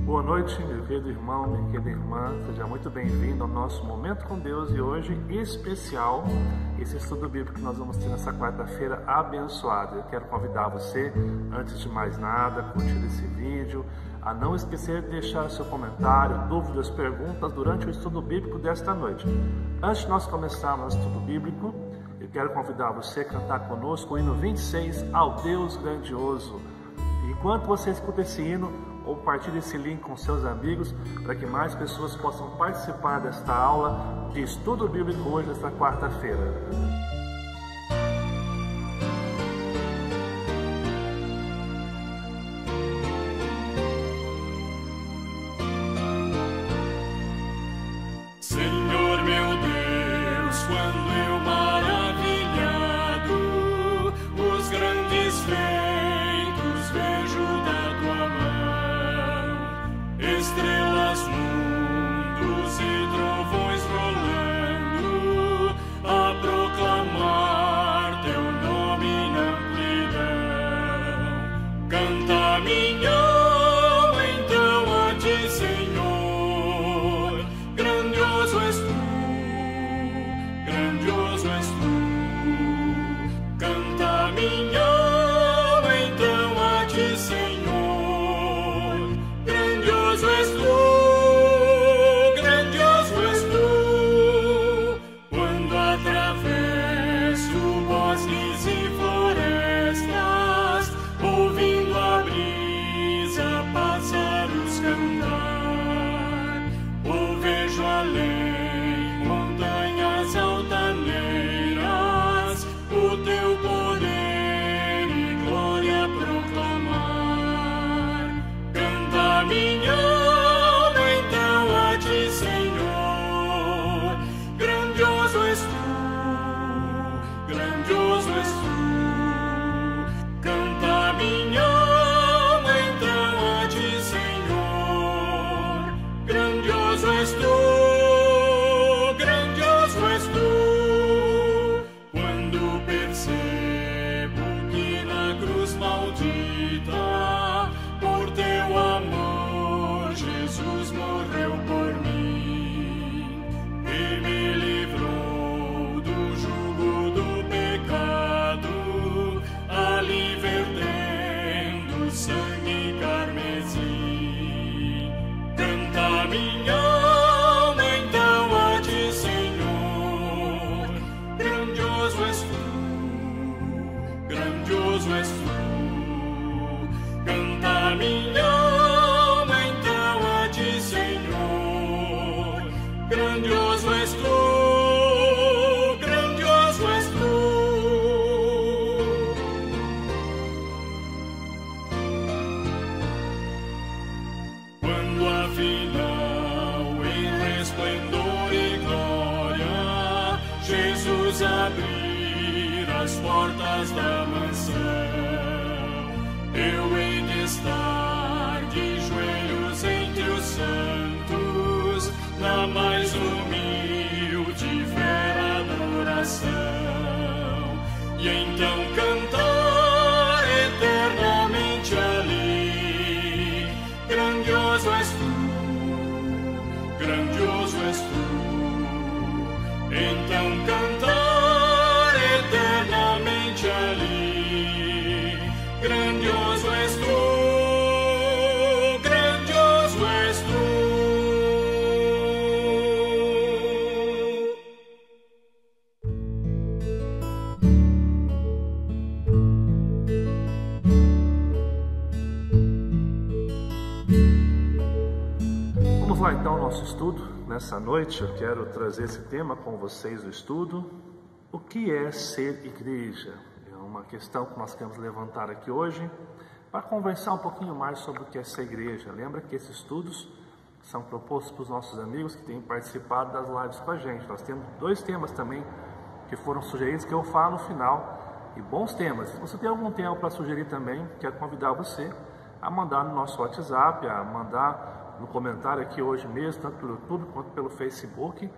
Boa noite, meu querido irmão, minha querida irmã, seja muito bem-vindo ao nosso Momento com Deus e hoje, em especial, esse estudo bíblico que nós vamos ter nessa quarta-feira abençoada. Eu quero convidar você, antes de mais nada, a curtir esse vídeo, a não esquecer de deixar seu comentário, dúvidas, perguntas durante o estudo bíblico desta noite. Antes de nós começarmos o estudo bíblico, eu quero convidar você a cantar conosco o hino 26, Ao Deus Grandioso. Enquanto você escuta esse hino, compartilhe esse link com seus amigos para que mais pessoas possam participar desta aula de estudo bíblico hoje, nesta quarta-feira. Senhor meu Deus, quando eu maravilhado os grandes feitos vejo da tua mão, estrelas, mundos e trovões rolando, a proclamar teu nome na amplidão. Canta minha alma então a ti, Senhor, grandioso és tu, grandioso és tu. Canta minha alma então a ti, Senhor, grandioso és tu, grandioso és tu. Quando atravesso bosques e florestas, ouvindo a brisa, pássaros cantar, ou vejo além montanhas altaneiras, o teu poder e glória proclamar. Canta minha alma então a ti, Senhor, grandioso és tu, grandioso és tu. Canta minha alma então a ti, Senhor, grandioso és tu, grandioso és tu. Quando percebo que na cruz maldita, por teu amor, Jesus morreu por mim e me livrou do jugo do pecado, ali vertendo sangue carmesim. Canta minha alma então a ti, Senhor, grandioso és tu, grandioso és tu. Canta minha alma então a ti, Senhor, grandioso és tu, grandioso és tu. Quando afinal em resplendor e glória Jesus abrir as portas da mansão, eu hei de estar de joelhos entre os santos, na mais humilde vera adoração, e então cantar eternamente ali, grandioso és tu, grandioso és tu. Então cantar eternamente ali, grandioso és tu, grandioso és tu. Vamos lá então ao nosso estudo. Nessa noite eu quero trazer esse tema com vocês do estudo. O que é ser igreja? É uma questão que nós queremos levantar aqui hoje para conversar um pouquinho mais sobre o que é ser igreja. Lembra que esses estudos são propostos para os nossos amigos que têm participado das lives com a gente. Nós temos dois temas também que foram sugeridos que eu falo no final, e bons temas. Se você tem algum tema para sugerir também, quero convidar você a mandar no nosso WhatsApp, a mandar no comentário aqui hoje mesmo, tanto pelo YouTube quanto pelo Facebook,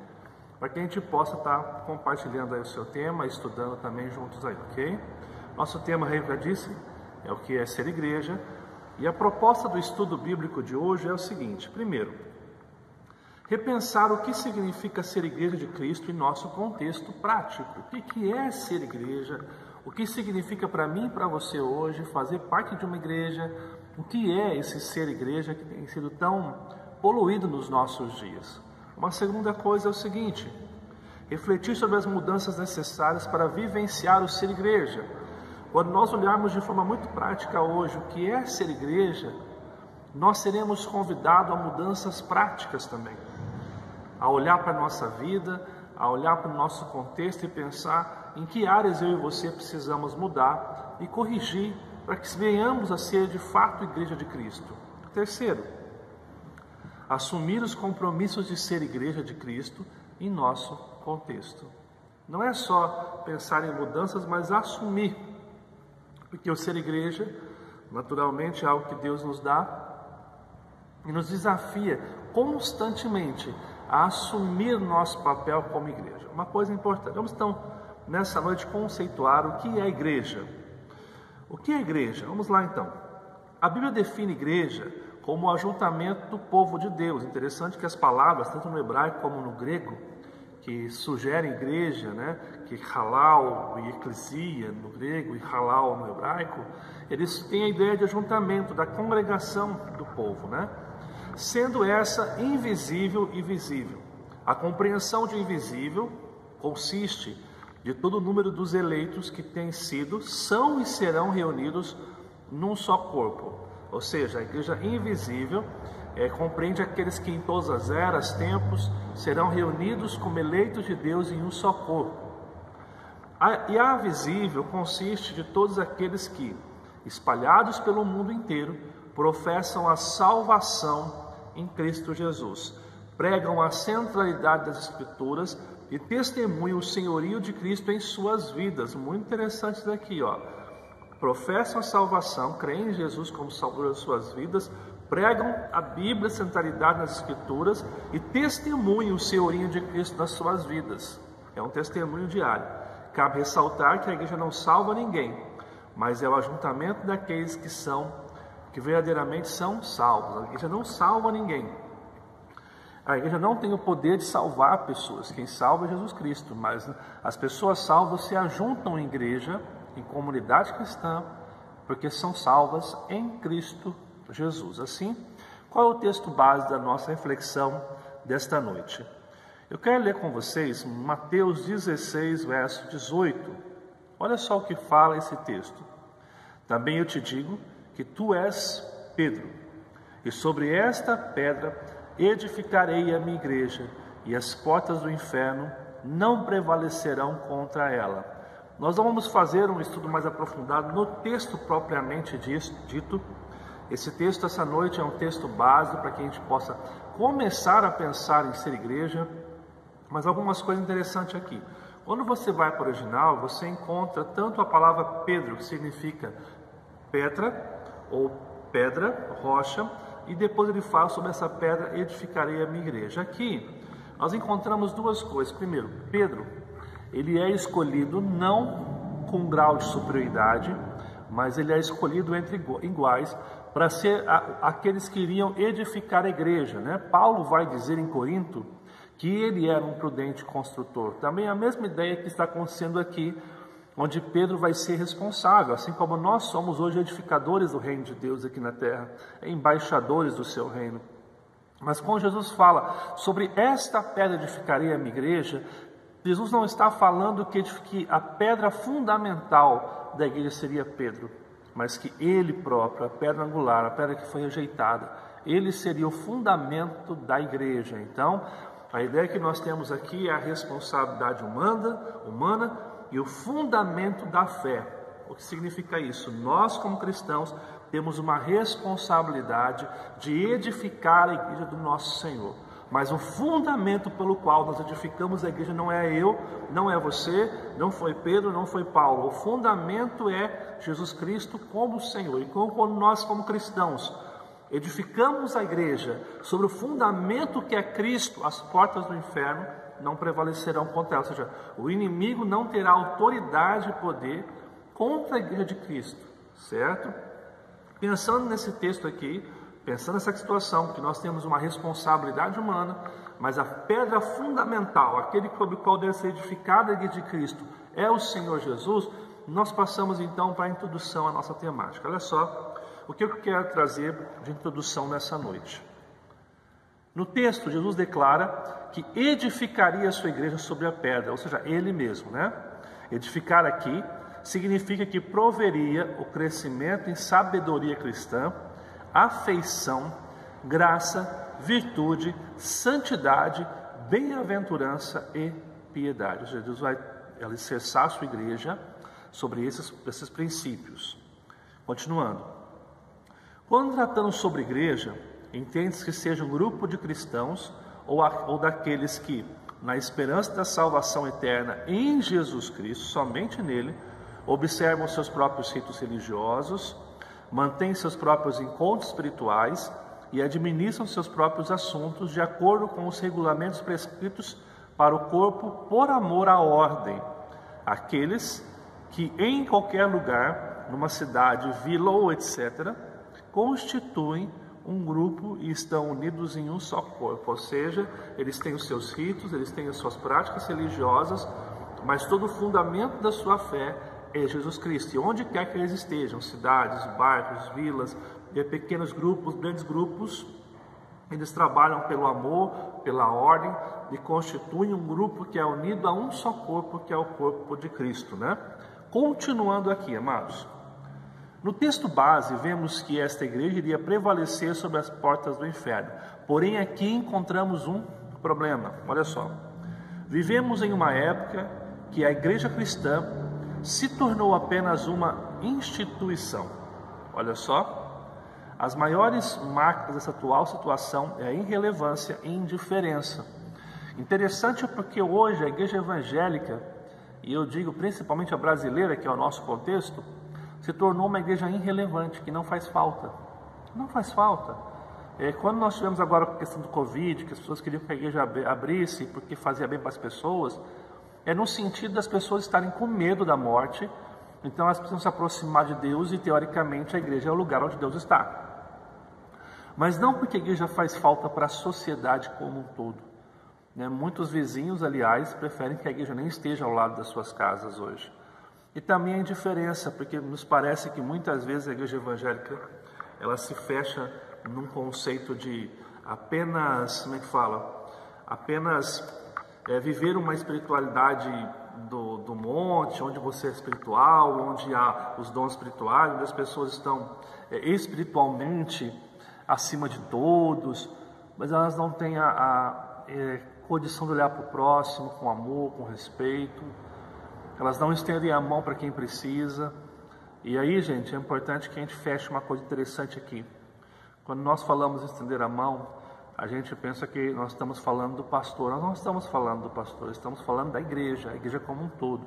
para que a gente possa estar compartilhando aí o seu tema, estudando também juntos aí, ok? Nosso tema, eu já disse, é o que é ser igreja, E a proposta do estudo bíblico de hoje é o seguinte: primeiro, repensar o que significa ser igreja de Cristo em nosso contexto prático. O que é ser igreja? O que significa para mim e para você hoje fazer parte de uma igreja? O que é esse ser igreja que tem sido tão poluído nos nossos dias? Uma segunda coisa é o seguinte: refletir sobre as mudanças necessárias para vivenciar o ser igreja. Quando nós olharmos de forma muito prática hoje o que é ser igreja, nós seremos convidados a mudanças práticas também. A olhar para a nossa vida, a olhar para o nosso contexto e pensar em que áreas eu e você precisamos mudar e corrigir para que venhamos a ser de fato igreja de Cristo. Terceiro, assumir os compromissos de ser igreja de Cristo em nosso contexto. Não é só pensar em mudanças, mas assumir. Porque o ser igreja, naturalmente, é algo que Deus nos dá e nos desafia constantemente a assumir nosso papel como igreja. Uma coisa importante, vamos então, nessa noite, conceituar o que é igreja. O que é igreja? Vamos lá então. A Bíblia define igreja como o ajuntamento do povo de Deus. Interessante que as palavras, tanto no hebraico como no grego, que sugerem igreja, que halal e eclesia no grego e halal no hebraico, eles têm a ideia de ajuntamento, da congregação do povo, sendo essa invisível e visível. A compreensão de invisível consiste de todo o número dos eleitos que têm sido, são e serão reunidos num só corpo. Ou seja, a igreja invisível compreende aqueles que em todas as eras, tempos, serão reunidos como eleitos de Deus em um só corpo. E a visível consiste de todos aqueles que, espalhados pelo mundo inteiro, professam a salvação em Cristo Jesus, pregam a centralidade das Escrituras e testemunham o senhorio de Cristo em suas vidas. Muito interessante isso daqui, professam a salvação, creem em Jesus como Salvador das suas vidas, pregam a Bíblia, a centralidade nas Escrituras e testemunham o senhorio de Cristo nas suas vidas. É um testemunho diário. Cabe ressaltar que a igreja não salva ninguém, mas é o ajuntamento daqueles que verdadeiramente são salvos. A igreja não salva ninguém. A igreja não tem o poder de salvar pessoas. Quem salva é Jesus Cristo, mas as pessoas salvas se ajuntam em igreja, em comunidade cristã, porque são salvas em Cristo Jesus. Assim, qual é o texto base da nossa reflexão desta noite? Eu quero ler com vocês Mateus 16, verso 18. Olha só o que fala esse texto. Também eu te digo que tu és Pedro, e sobre esta pedra edificarei a minha igreja, e as portas do inferno não prevalecerão contra ela. Nós não vamos fazer um estudo mais aprofundado no texto propriamente dito. Esse texto, essa noite, é um texto básico para que a gente possa começar a pensar em ser igreja, mas algumas coisas interessantes aqui. Quando você vai para o original, você encontra tanto a palavra Pedro, que significa Petra, ou pedra, rocha, e depois ele fala sobre essa pedra, edificarei a minha igreja. Aqui, nós encontramos duas coisas. Primeiro, Pedro, ele é escolhido não com grau de superioridade, mas ele é escolhido entre iguais, para ser aqueles que iriam edificar a igreja. Paulo vai dizer em Corinto que ele era um prudente construtor. Também a mesma ideia que está acontecendo aqui, onde Pedro vai ser responsável, assim como nós somos hoje edificadores do reino de Deus aqui na terra, embaixadores do seu reino. Mas quando Jesus fala sobre esta pedra edificarei a minha igreja, Jesus não está falando que a pedra fundamental da igreja seria Pedro, mas que ele próprio, a pedra angular, a pedra que foi rejeitada, ele seria o fundamento da igreja. Então, a ideia que nós temos aqui é a responsabilidade humana e o fundamento da fé. O que significa isso? Nós, como cristãos, temos uma responsabilidade de edificar a igreja do nosso Senhor. Mas o fundamento pelo qual nós edificamos a igreja não é eu, não é você, não foi Pedro, não foi Paulo. O fundamento é Jesus Cristo como Senhor. E quando nós, como cristãos, edificamos a igreja sobre o fundamento que é Cristo, as portas do inferno não prevalecerão contra ela. Ou seja, o inimigo não terá autoridade e poder contra a igreja de Cristo, certo? Pensando nesse texto aqui, pensando nessa situação, que nós temos uma responsabilidade humana, mas a pedra fundamental, aquele sobre o qual deve ser edificada a igreja de Cristo, é o Senhor Jesus, nós passamos então para a introdução à nossa temática. Olha só o que eu quero trazer de introdução nessa noite. No texto, Jesus declara que edificaria a sua igreja sobre a pedra, ou seja, Ele mesmo, né? Edificar aqui significa que proveria o crescimento em sabedoria cristã, afeição, graça, virtude, santidade, bem-aventurança e piedade. Jesus vai alicerçar a sua igreja sobre esses princípios. Continuando. Quando tratando sobre igreja, entende-se que seja um grupo de cristãos ou daqueles que, na esperança da salvação eterna em Jesus Cristo, somente nele, observam seus próprios ritos religiosos, mantêm seus próprios encontros espirituais e administram seus próprios assuntos de acordo com os regulamentos prescritos para o corpo por amor à ordem. Aqueles que em qualquer lugar, numa cidade, vila ou etc., constituem um grupo e estão unidos em um só corpo, ou seja, eles têm os seus ritos, eles têm as suas práticas religiosas, mas todo o fundamento da sua fé é Jesus Cristo. E onde quer que eles estejam, cidades, bairros, vilas, pequenos grupos, grandes grupos, eles trabalham pelo amor, pela ordem e constituem um grupo que é unido a um só corpo, que é o corpo de Cristo, né? Continuando aqui, amados. No texto base, vemos que esta igreja iria prevalecer sobre as portas do inferno. Porém, aqui encontramos um problema. Olha só. Vivemos em uma época que a igreja cristã se tornou apenas uma instituição. Olha só. As maiores marcas dessa atual situação é a irrelevância e indiferença. Interessante porque hoje a igreja evangélica, e eu digo principalmente a brasileira, que é o nosso contexto, se tornou uma igreja irrelevante, que não faz falta. Não faz falta. Quando nós tivemos agora a questão do Covid, que as pessoas queriam que a igreja abrisse porque fazia bem para as pessoas, é no sentido das pessoas estarem com medo da morte, então elas precisam se aproximar de Deus e teoricamente a igreja é o lugar onde Deus está. Mas não porque a igreja faz falta para a sociedade como um todo. Muitos vizinhos, aliás, preferem que a igreja nem esteja ao lado das suas casas hoje. E também a indiferença, porque nos parece que muitas vezes a igreja evangélica ela se fecha num conceito de apenas, viver uma espiritualidade do monte, onde você é espiritual, onde há os dons espirituais, onde as pessoas estão espiritualmente acima de todos, mas elas não têm a condição de olhar para o próximo com amor, com respeito. Elas não estendem a mão para quem precisa. E aí, gente, é importante que a gente feche uma coisa interessante aqui. Quando nós falamos em estender a mão, a gente pensa que nós estamos falando do pastor. Nós não estamos falando do pastor, estamos falando da igreja, a igreja como um todo.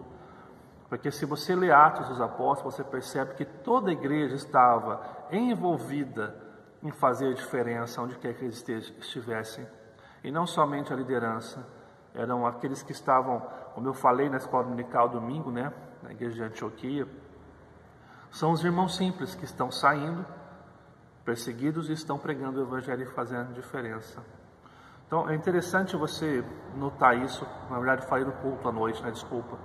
Porque se você lê Atos dos Apóstolos, você percebe que toda a igreja estava envolvida em fazer a diferença onde quer que eles estivessem. E não somente a liderança. Eram aqueles que estavam, como eu falei na escola dominical domingo, na igreja de Antioquia, são os irmãos simples que estão saindo, perseguidos, e estão pregando o evangelho e fazendo diferença. Então é interessante você notar isso. Na verdade, falei no culto à noite, desculpa,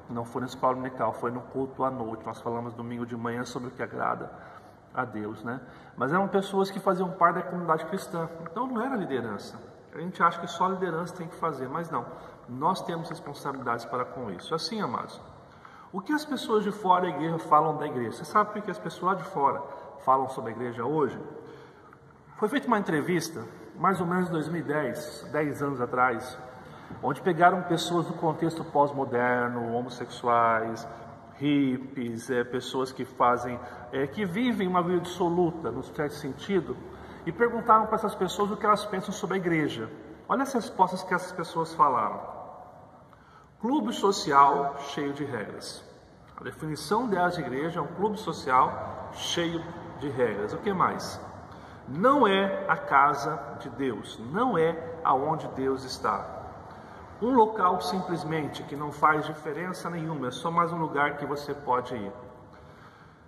não foi na escola dominical, foi no culto à noite. Nós falamos domingo de manhã sobre o que agrada a Deus, Mas eram pessoas que faziam parte da comunidade cristã, então não era liderança. A gente acha que só a liderança tem que fazer, mas não. Nós temos responsabilidades para com isso. Assim, amados, o que as pessoas de fora da igreja falam da igreja? Você sabe por que as pessoas de fora falam sobre a igreja hoje? Foi feita uma entrevista, mais ou menos em 2010, 10 anos atrás, onde pegaram pessoas do contexto pós-moderno, homossexuais, hippies, pessoas que que vivem uma vida dissoluta, no certo sentido, e perguntaram para essas pessoas o que elas pensam sobre a igreja. Olha as respostas que essas pessoas falaram. Clube social cheio de regras. A definição delas de igreja é um clube social cheio de regras. O que mais? Não é a casa de Deus, não é aonde Deus está. Um local simplesmente que não faz diferença nenhuma, é só mais um lugar que você pode ir.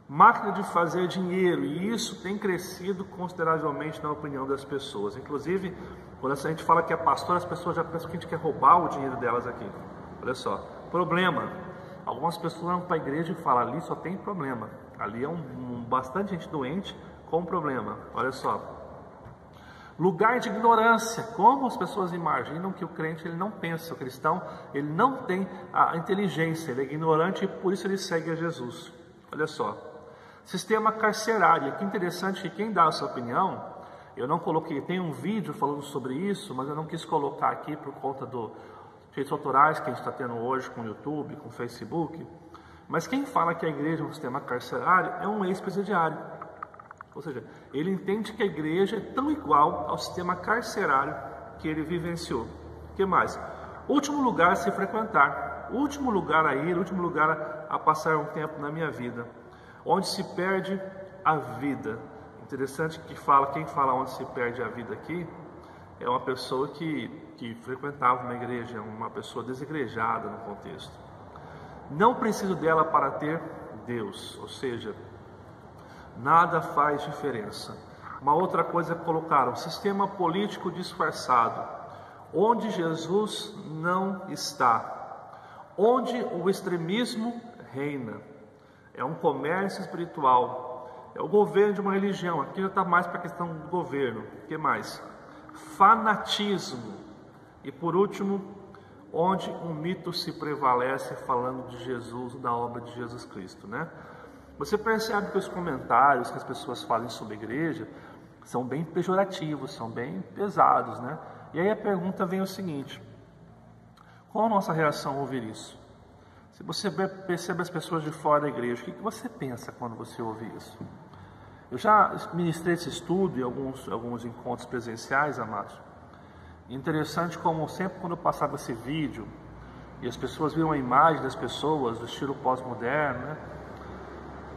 máquina de fazer dinheiro, e isso tem crescido consideravelmente na opinião das pessoas. Inclusive, quando a gente fala que é pastor, as pessoas já pensam que a gente quer roubar o dinheiro delas aqui. Olha só, problema. Algumas pessoas vão para a igreja e falam, ali só tem problema. Ali é bastante gente doente com problema. Olha só. Lugar de ignorância. Como as pessoas imaginam que o crente ele não pensa, o cristão ele não tem a inteligência, ele é ignorante e por isso ele segue a Jesus. Olha só. Sistema carcerário. Que interessante que quem dá essa opinião, eu não coloquei, tem um vídeo falando sobre isso, mas eu não quis colocar aqui por conta dos direitos autorais que a gente está tendo hoje com o YouTube, com o Facebook. Mas quem fala que a igreja é um sistema carcerário é um ex-presidiário. Ou seja, ele entende que a igreja é tão igual ao sistema carcerário que ele vivenciou. O que mais? Último lugar a se frequentar. Último lugar a ir, último lugar a passar um tempo na minha vida. Onde se perde a vida. Interessante que quem fala onde se perde a vida aqui é uma pessoa que frequentava uma igreja, uma pessoa desigrejada no contexto. Não preciso dela para ter Deus, ou seja, nada faz diferença. Uma outra coisa que colocaram, sistema político disfarçado, onde Jesus não está, onde o extremismo reina, é um comércio espiritual, é o governo de uma religião, aqui já está mais para a questão do governo. O que mais? Fanatismo. E por último, onde um mito se prevalece falando de Jesus, da obra de Jesus Cristo, né? Você percebe que os comentários que as pessoas falam sobre a igreja são bem pejorativos, são bem pesados, né? E aí a pergunta vem o seguinte: qual a nossa reação ao ouvir isso? Se você percebe as pessoas de fora da igreja, o que você pensa quando você ouve isso? Eu já ministrei esse estudo em alguns encontros presenciais, amados. Interessante como sempre quando eu passava esse vídeo e as pessoas viam a imagem das pessoas do estilo pós-moderno, né?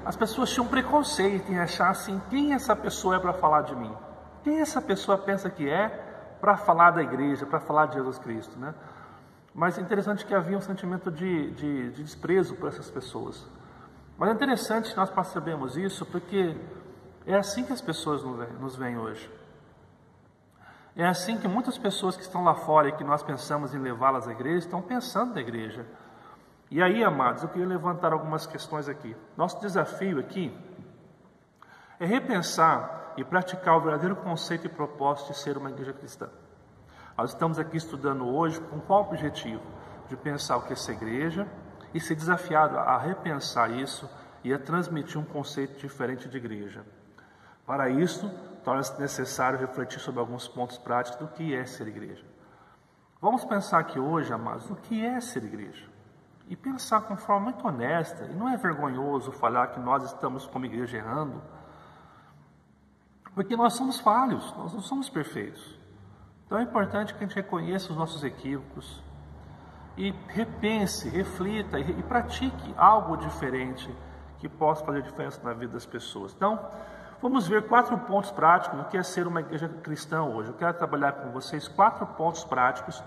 As pessoas tinham preconceito em achar assim, quem essa pessoa é para falar de mim? Quem essa pessoa pensa que é para falar da igreja, para falar de Jesus Cristo, né? Mas é interessante que havia um sentimento de desprezo por essas pessoas. Mas é interessante que nós percebemos isso porque é assim que as pessoas nos veem hoje. É assim que muitas pessoas que estão lá fora e que nós pensamos em levá-las à igreja, estão pensando na igreja. E aí, amados, eu queria levantar algumas questões aqui. Nosso desafio aqui é repensar e praticar o verdadeiro conceito e propósito de ser uma igreja cristã. Nós estamos aqui estudando hoje com qual objetivo? De pensar o que é essa igreja e ser desafiado a repensar isso e a transmitir um conceito diferente de igreja. Para isso, torna-se necessário refletir sobre alguns pontos práticos do que é ser igreja. Vamos pensar aqui hoje, amados, no que é ser igreja. E pensar com forma muito honesta, e não é vergonhoso falar que nós estamos como igreja errando, porque nós somos falhos, nós não somos perfeitos. Então é importante que a gente reconheça os nossos equívocos e repense, reflita e pratique algo diferente que possa fazer diferença na vida das pessoas. Então, vamos ver 4 pontos práticos do que é ser uma igreja cristã hoje. Eu quero trabalhar com vocês 4 pontos práticos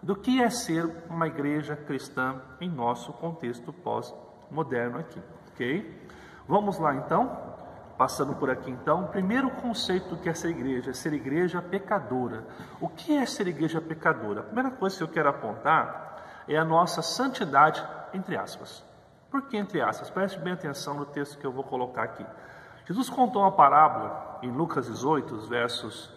do que é ser uma igreja cristã em nosso contexto pós-moderno aqui, ok? Vamos lá então, passando por aqui então. O primeiro conceito do que é ser igreja pecadora. O que é ser igreja pecadora? A primeira coisa que eu quero apontar é a nossa santidade, entre aspas. Por que entre aspas? Preste bem atenção no texto que eu vou colocar aqui. Jesus contou uma parábola em Lucas 18, os versos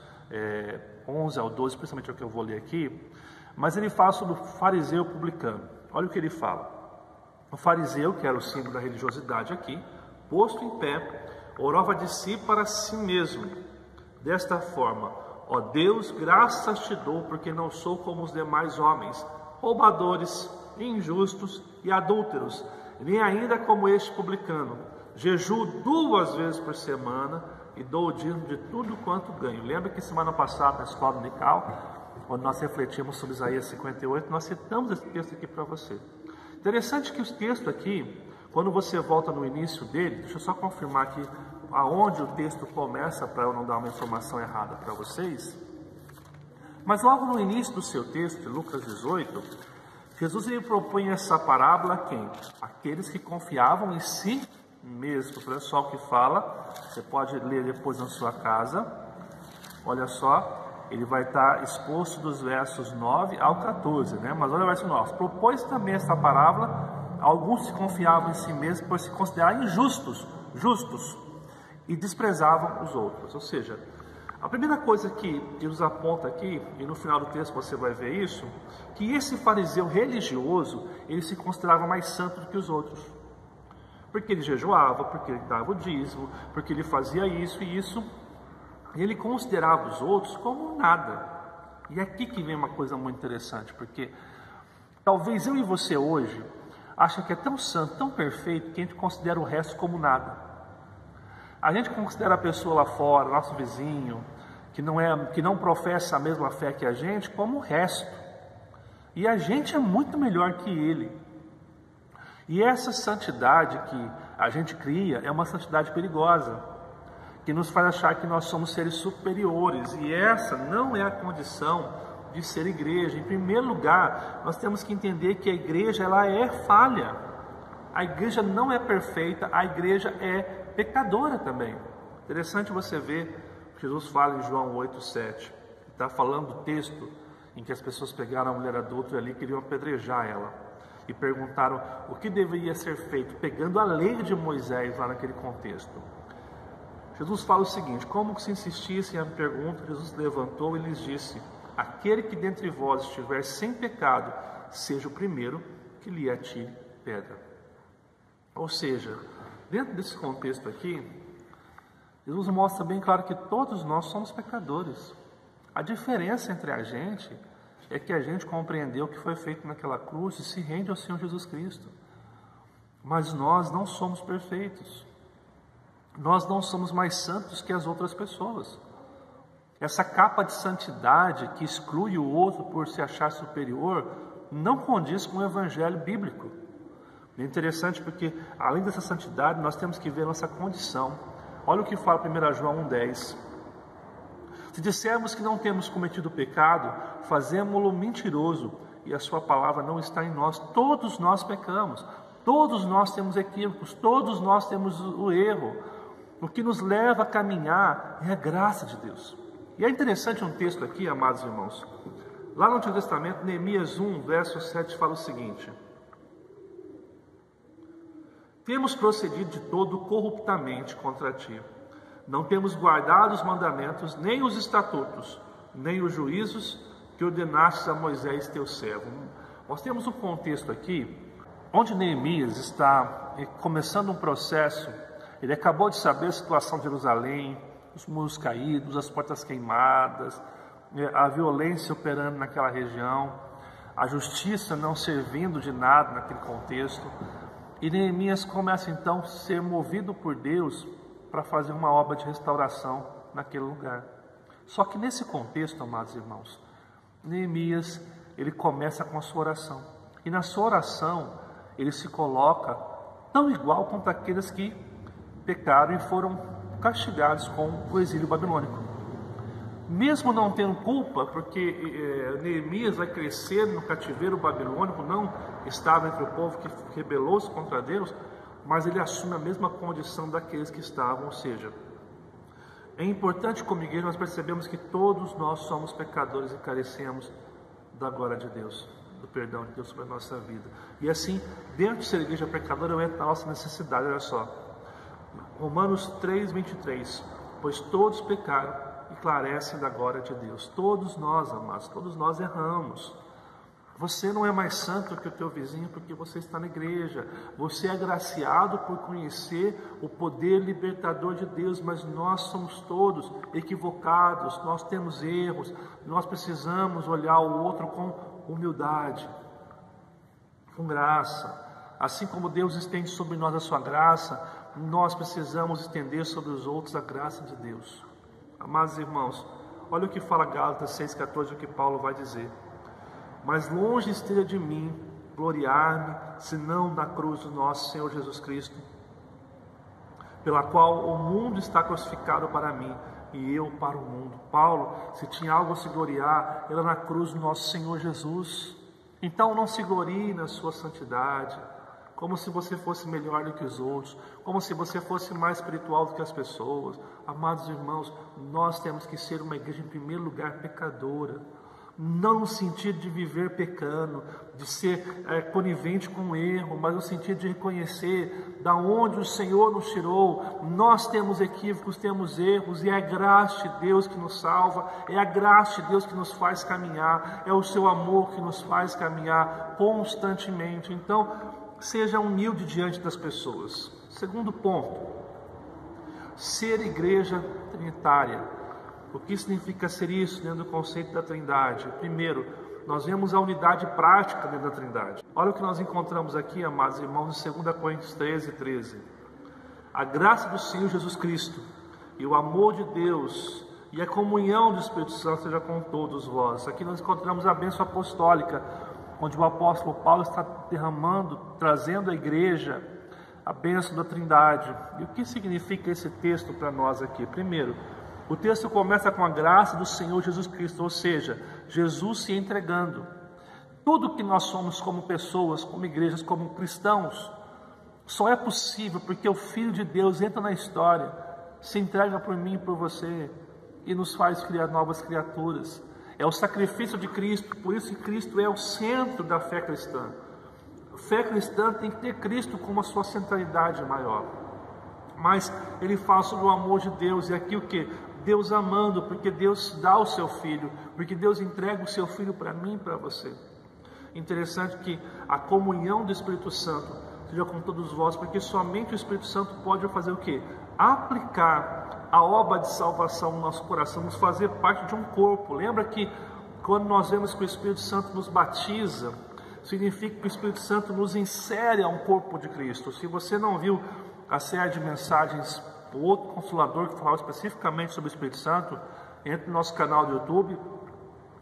11 ao 12, principalmente é o que eu vou ler aqui, mas ele fala sobre o fariseu publicano. Olha o que ele fala. O fariseu, que era o símbolo da religiosidade aqui, posto em pé, orava de si para si mesmo, desta forma: ó Deus, graças te dou, porque não sou como os demais homens, roubadores, injustos e adúlteros, nem ainda como este publicano. Jejuo 2 vezes por semana e dou o dízimo de tudo quanto ganho. Lembra que semana passada, na escola dominical, quando nós refletimos sobre Isaías 58, nós citamos esse texto aqui para você. Interessante que o texto aqui, quando você volta no início dele, deixa eu só confirmar aqui aonde o texto começa, para eu não dar uma informação errada para vocês. Mas logo no início do seu texto, Lucas 18, Jesus ele propõe essa parábola a quem? Aqueles que confiavam em si mesmo. Olha só o que fala, você pode ler depois na sua casa. Olha só, ele vai estar exposto dos versos 9 ao 14, né? Mas olha o verso 9. Propôs também esta parábola, alguns se confiavam em si mesmos por se considerarem justos, e desprezavam os outros. Ou seja, a primeira coisa que Jesus aponta aqui, e no final do texto você vai ver isso, que esse fariseu religioso, ele se considerava mais santo do que os outros. Porque ele jejuava, porque ele dava o dízimo, porque ele fazia isso e isso. E ele considerava os outros como nada. E é aqui que vem uma coisa muito interessante, porque talvez eu e você hoje acha que é tão santo, tão perfeito, que a gente considera o resto como nada. A gente considera a pessoa lá fora, nosso vizinho, que não professa a mesma fé que a gente, como o resto. E a gente é muito melhor que ele. E essa santidade que a gente cria é uma santidade perigosa, que nos faz achar que nós somos seres superiores. E essa não é a condição de ser igreja. Em primeiro lugar, nós temos que entender que a igreja ela é falha. A igreja não é perfeita, a igreja é pecadora também. Interessante você ver, Jesus fala em João 8,7. Está falando do texto em que as pessoas pegaram a mulher adulta ali e queriam apedrejar ela. E perguntaram o que deveria ser feito, pegando a lei de Moisés lá naquele contexto. Jesus fala o seguinte: como se insistissem a pergunta, Jesus levantou e lhes disse: aquele que dentre vós estiver sem pecado, seja o primeiro que lhe atire pedra. Ou seja, dentro desse contexto aqui, Jesus mostra bem claro que todos nós somos pecadores. A diferença entre a gente é que a gente compreendeu o que foi feito naquela cruz e se rende ao Senhor Jesus Cristo. Mas nós não somos perfeitos. Nós não somos mais santos que as outras pessoas. Essa capa de santidade que exclui o outro por se achar superior não condiz com o evangelho bíblico. É interessante porque, além dessa santidade, nós temos que ver nossa condição. Olha o que fala 1 João 1,10. Se dissermos que não temos cometido pecado, fazemo-lo mentiroso, e a sua palavra não está em nós. Todos nós pecamos, todos nós temos equívocos, todos nós temos o erro. O que nos leva a caminhar é a graça de Deus. E é interessante um texto aqui, amados irmãos. Lá no Antigo Testamento, Neemias 1, verso 7, fala o seguinte: temos procedido de todo corruptamente contra ti. Não temos guardado os mandamentos, nem os estatutos, nem os juízos que ordenastes a Moisés teu servo. Nós temos um contexto aqui, onde Neemias está começando um processo. Ele acabou de saber a situação de Jerusalém, os muros caídos, as portas queimadas, a violência operando naquela região, a justiça não servindo de nada naquele contexto. E Neemias começa então a ser movido por Deus para fazer uma obra de restauração naquele lugar. Só que nesse contexto, amados irmãos, Neemias, ele começa com a sua oração. E na sua oração, ele se coloca tão igual quanto aqueles que pecaram e foram castigados com o exílio babilônico. Mesmo não tendo culpa, porque Neemias vai crescer no cativeiro babilônico, não estava entre o povo que rebelou-se contra Deus, mas ele assume a mesma condição daqueles que estavam. Ou seja, é importante como igreja nós percebemos que todos nós somos pecadores e carecemos da glória de Deus, do perdão de Deus sobre a nossa vida. E assim, dentro de ser igreja pecadora, eu entro na nossa necessidade. Olha só, Romanos 3:23, pois todos pecaram e carecem da glória de Deus. Todos nós, amados, todos nós erramos. Você não é mais santo que o teu vizinho porque você está na igreja. Você é agraciado por conhecer o poder libertador de Deus, mas nós somos todos equivocados, nós temos erros, nós precisamos olhar o outro com humildade, com graça. Assim como Deus estende sobre nós a sua graça, nós precisamos estender sobre os outros a graça de Deus. Amados irmãos, olha o que fala Gálatas 6,14, o que Paulo vai dizer: mas longe esteja de mim gloriar-me, senão na cruz do nosso Senhor Jesus Cristo, pela qual o mundo está crucificado para mim e eu para o mundo. Paulo, se tinha algo a se gloriar, era na cruz do nosso Senhor Jesus. Então não se glorie na sua santidade, como se você fosse melhor do que os outros, como se você fosse mais espiritual do que as pessoas. Amados irmãos, nós temos que ser uma igreja, em primeiro lugar, pecadora. Não no sentido de viver pecando, de ser conivente com o erro, mas no sentido de reconhecer da onde o Senhor nos tirou. Nós temos equívocos, temos erros, e é a graça de Deus que nos salva, é a graça de Deus que nos faz caminhar, é o seu amor que nos faz caminhar constantemente. Então, seja humilde diante das pessoas. Segundo ponto, ser igreja trinitária. O que significa ser isso dentro do conceito da Trindade? Primeiro, nós vemos a unidade prática dentro da Trindade. Olha o que nós encontramos aqui, amados irmãos, em 2 Coríntios 13:13. A graça do Senhor Jesus Cristo e o amor de Deus e a comunhão do Espírito Santo seja com todos vós. Aqui nós encontramos a bênção apostólica, onde o apóstolo Paulo está derramando, trazendo à igreja a bênção da Trindade. E o que significa esse texto para nós aqui? Primeiro, o texto começa com a graça do Senhor Jesus Cristo, ou seja, Jesus se entregando. Tudo que nós somos como pessoas, como igrejas, como cristãos, só é possível porque o Filho de Deus entra na história, se entrega por mim e por você, e nos faz criar novas criaturas. É o sacrifício de Cristo, por isso que Cristo é o centro da fé cristã. A fé cristã tem que ter Cristo como a sua centralidade maior. Mas ele fala sobre o amor de Deus, e aqui o que? Deus amando, porque Deus dá o seu Filho, porque Deus entrega o seu Filho para mim e para você. Interessante que a comunhão do Espírito Santo seja com todos vós, porque somente o Espírito Santo pode fazer o quê? Aplicar a obra de salvação no nosso coração, nos fazer parte de um corpo. Lembra que quando nós vemos que o Espírito Santo nos batiza, significa que o Espírito Santo nos insere a um corpo de Cristo. Se você não viu a série de mensagens, o outro consolador que falava especificamente sobre o Espírito Santo, entre no nosso canal do YouTube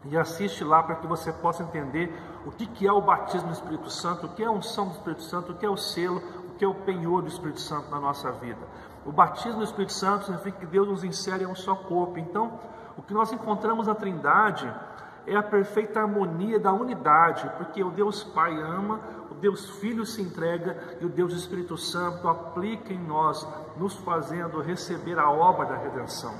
e assiste lá para que você possa entender o que é o batismo do Espírito Santo, o que é a unção do Espírito Santo, o que é o selo, o que é o penhor do Espírito Santo na nossa vida. O batismo do Espírito Santo significa que Deus nos insere em um só corpo. Então, o que nós encontramos na Trindade é a perfeita harmonia da unidade, porque o Deus Pai ama, o Deus Filho se entrega e o Deus Espírito Santo aplica em nós, nos fazendo receber a obra da redenção.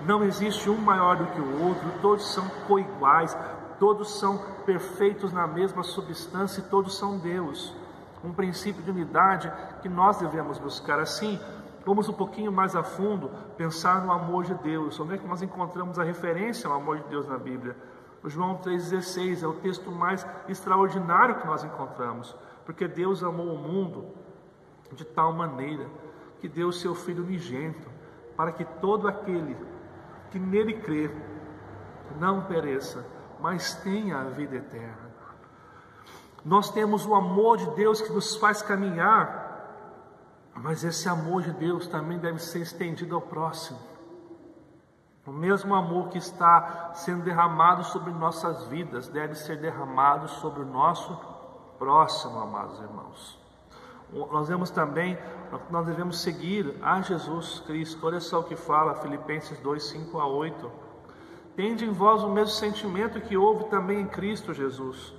Não existe um maior do que o outro, todos são coiguais, todos são perfeitos na mesma substância e todos são Deus. Um princípio de unidade que nós devemos buscar. Assim, vamos um pouquinho mais a fundo pensar no amor de Deus. Onde é que nós encontramos a referência ao amor de Deus na Bíblia? O João 3,16 é o texto mais extraordinário que nós encontramos, porque Deus amou o mundo de tal maneira que deu o seu Filho unigênito, para que todo aquele que nele crê não pereça, mas tenha a vida eterna. Nós temos o amor de Deus que nos faz caminhar, mas esse amor de Deus também deve ser estendido ao próximo. O mesmo amor que está sendo derramado sobre nossas vidas deve ser derramado sobre o nosso próximo, amados irmãos. Nós vemos também, nós devemos seguir a Jesus Cristo. Olha só o que fala Filipenses 2, 5-8. Tende em vós o mesmo sentimento que houve também em Cristo Jesus,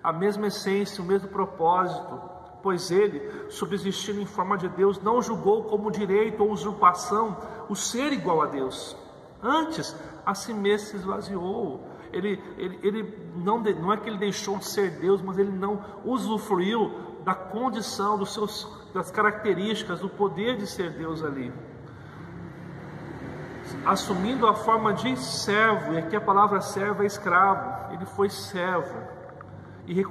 a mesma essência, o mesmo propósito, pois ele, subsistindo em forma de Deus, não julgou como direito ou usurpação o ser igual a Deus. Antes, a si mesmo se esvaziou. Ele não é que ele deixou de ser Deus, mas ele não usufruiu da condição, das características, do poder de ser Deus ali. Assumindo a forma de servo, e aqui a palavra servo é escravo, ele foi servo, e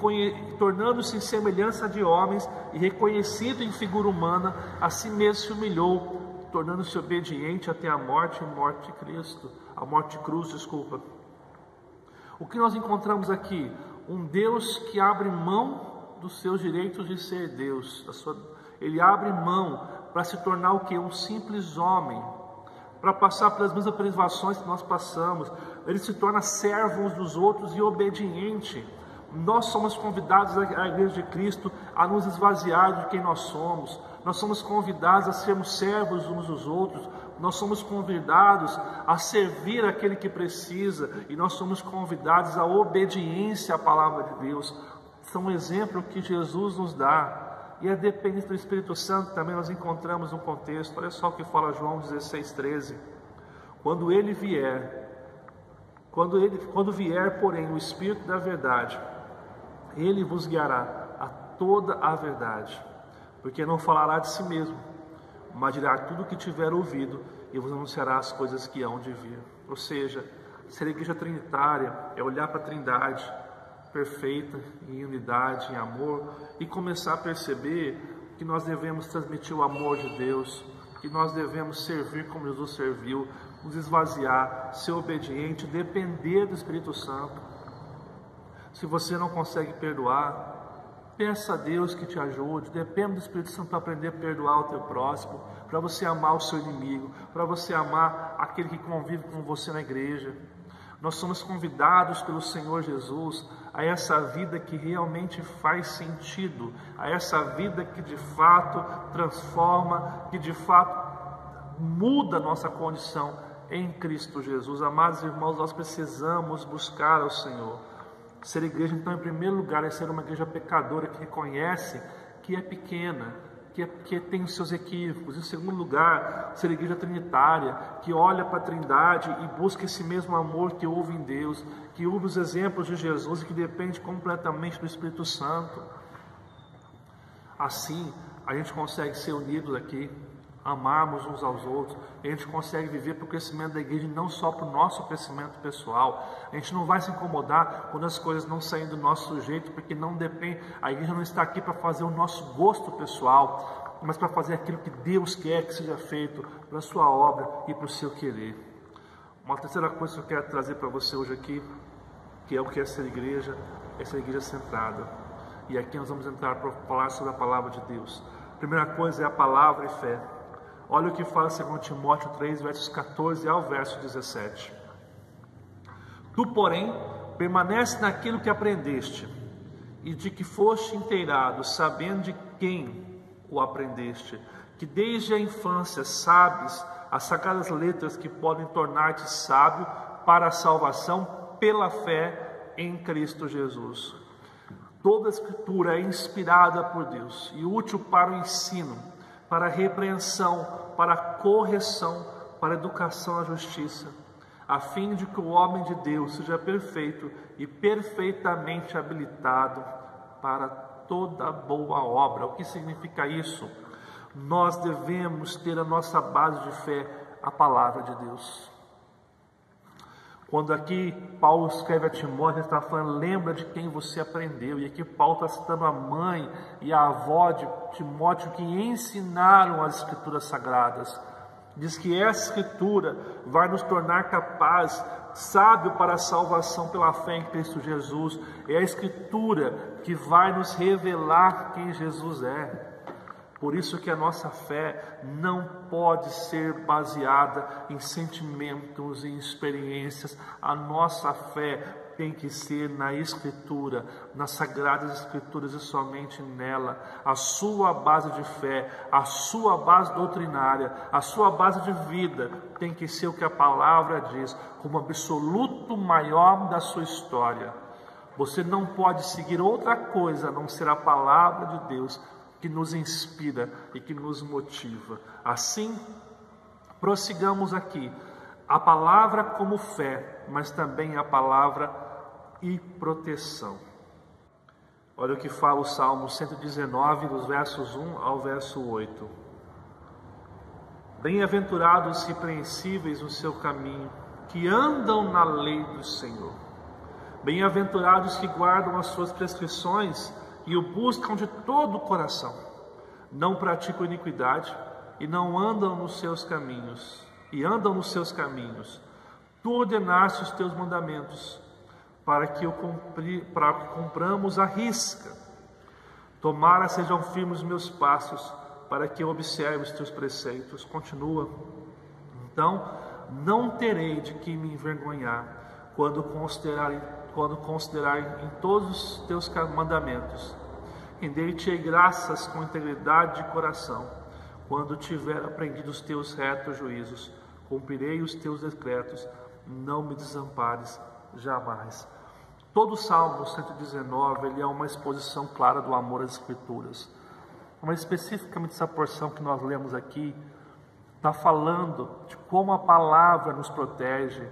tornando-se em semelhança de homens, e reconhecido em figura humana, a si mesmo se humilhou, tornando-se obediente até a morte de Cristo, a morte de cruz, desculpa. O que nós encontramos aqui? Um Deus que abre mão dos seus direitos de ser Deus. Ele abre mão para se tornar o quê? Um simples homem, para passar pelas mesmas privações que nós passamos. Ele se torna servo uns dos outros e obediente. Nós somos convidados, a Igreja de Cristo, a nos esvaziar de quem nós somos. Nós somos convidados a sermos servos uns dos outros. Nós somos convidados a servir aquele que precisa. E nós somos convidados à obediência à palavra de Deus. São um exemplo que Jesus nos dá. E a dependência do Espírito Santo também nós encontramos no contexto. Olha só o que fala João 16:13. Quando vier, porém, o Espírito da verdade, ele vos guiará a toda a verdade, porque não falará de si mesmo, mas dirá tudo o que tiver ouvido e vos anunciará as coisas que hão de vir. Ou seja, ser igreja trinitária é olhar para a Trindade perfeita, em unidade, em amor, e começar a perceber que nós devemos transmitir o amor de Deus, que nós devemos servir como Jesus serviu, nos esvaziar, ser obediente, depender do Espírito Santo. Se você não consegue perdoar, peça a Deus que te ajude, dependa do Espírito Santo para aprender a perdoar o teu próximo, para você amar o seu inimigo, para você amar aquele que convive com você na igreja. Nós somos convidados pelo Senhor Jesus a essa vida que realmente faz sentido, a essa vida que de fato transforma, que de fato muda a nossa condição em Cristo Jesus. Amados irmãos, nós precisamos buscar ao Senhor. Ser igreja, então, em primeiro lugar, é ser uma igreja pecadora que reconhece que é pequena, que tem os seus equívocos. Em segundo lugar, ser igreja trinitária, que olha para a Trindade e busca esse mesmo amor que houve em Deus, que houve os exemplos de Jesus e que depende completamente do Espírito Santo. Assim, a gente consegue ser unidos aqui, amarmos uns aos outros, a gente consegue viver para o crescimento da igreja e não só para o nosso crescimento pessoal. A gente não vai se incomodar quando as coisas não saem do nosso jeito, porque não depende, a igreja não está aqui para fazer o nosso gosto pessoal, mas para fazer aquilo que Deus quer que seja feito para a sua obra e para o seu querer. Uma terceira coisa que eu quero trazer para você hoje aqui, que é o que é ser igreja centrada. E aqui nós vamos entrar para falar sobre a palavra de Deus. A primeira coisa é a palavra e fé. Olha o que fala 2 Timóteo 3, versos 14 ao verso 17. Tu, porém, permanece naquilo que aprendeste, e de que foste inteirado, sabendo de quem o aprendeste, que desde a infância sabes as sagradas letras que podem tornar-te sábio para a salvação pela fé em Cristo Jesus. Toda a Escritura é inspirada por Deus e útil para o ensino, para a repreensão, para a correção, para a educação à justiça, a fim de que o homem de Deus seja perfeito e perfeitamente habilitado para toda boa obra. O que significa isso? Nós devemos ter a nossa base de fé, a palavra de Deus. Quando aqui Paulo escreve a Timóteo, ele está falando, lembra de quem você aprendeu. E aqui Paulo está citando a mãe e a avó de Timóteo que ensinaram as Escrituras Sagradas. Diz que essa Escritura vai nos tornar capaz, sábio para a salvação pela fé em Cristo Jesus. É a Escritura que vai nos revelar quem Jesus é. Por isso que a nossa fé não pode ser baseada em sentimentos, em experiências. A nossa fé tem que ser na Escritura, nas Sagradas Escrituras e somente nela. A sua base de fé, a sua base doutrinária, a sua base de vida tem que ser o que a palavra diz, como absoluto maior da sua história. Você não pode seguir outra coisa a não ser a palavra de Deus, que nos inspira e que nos motiva. Assim, prossigamos aqui a palavra como fé, mas também a palavra e proteção. Olha o que fala o Salmo 119, dos versos 1 ao verso 8. Bem-aventurados os irrepreensíveis no seu caminho, que andam na lei do Senhor. Bem-aventurados que guardam as suas prescrições e o buscam de todo o coração. Não praticam iniquidade e não andam nos seus caminhos. Tu ordenaste os teus mandamentos para que cumpramos a risca. Tomara sejam firmes os meus passos para que eu observe os teus preceitos. Continua. Então, não terei de que me envergonhar quando considerar em todos os teus mandamentos. Render-te-ei graças com integridade de coração, quando tiver aprendido os teus retos juízos. Cumprirei os teus decretos, não me desampares jamais. Todo o Salmo 119 ele é uma exposição clara do amor às Escrituras. mas especificamente essa porção que nós lemos aqui, está falando de como a palavra nos protege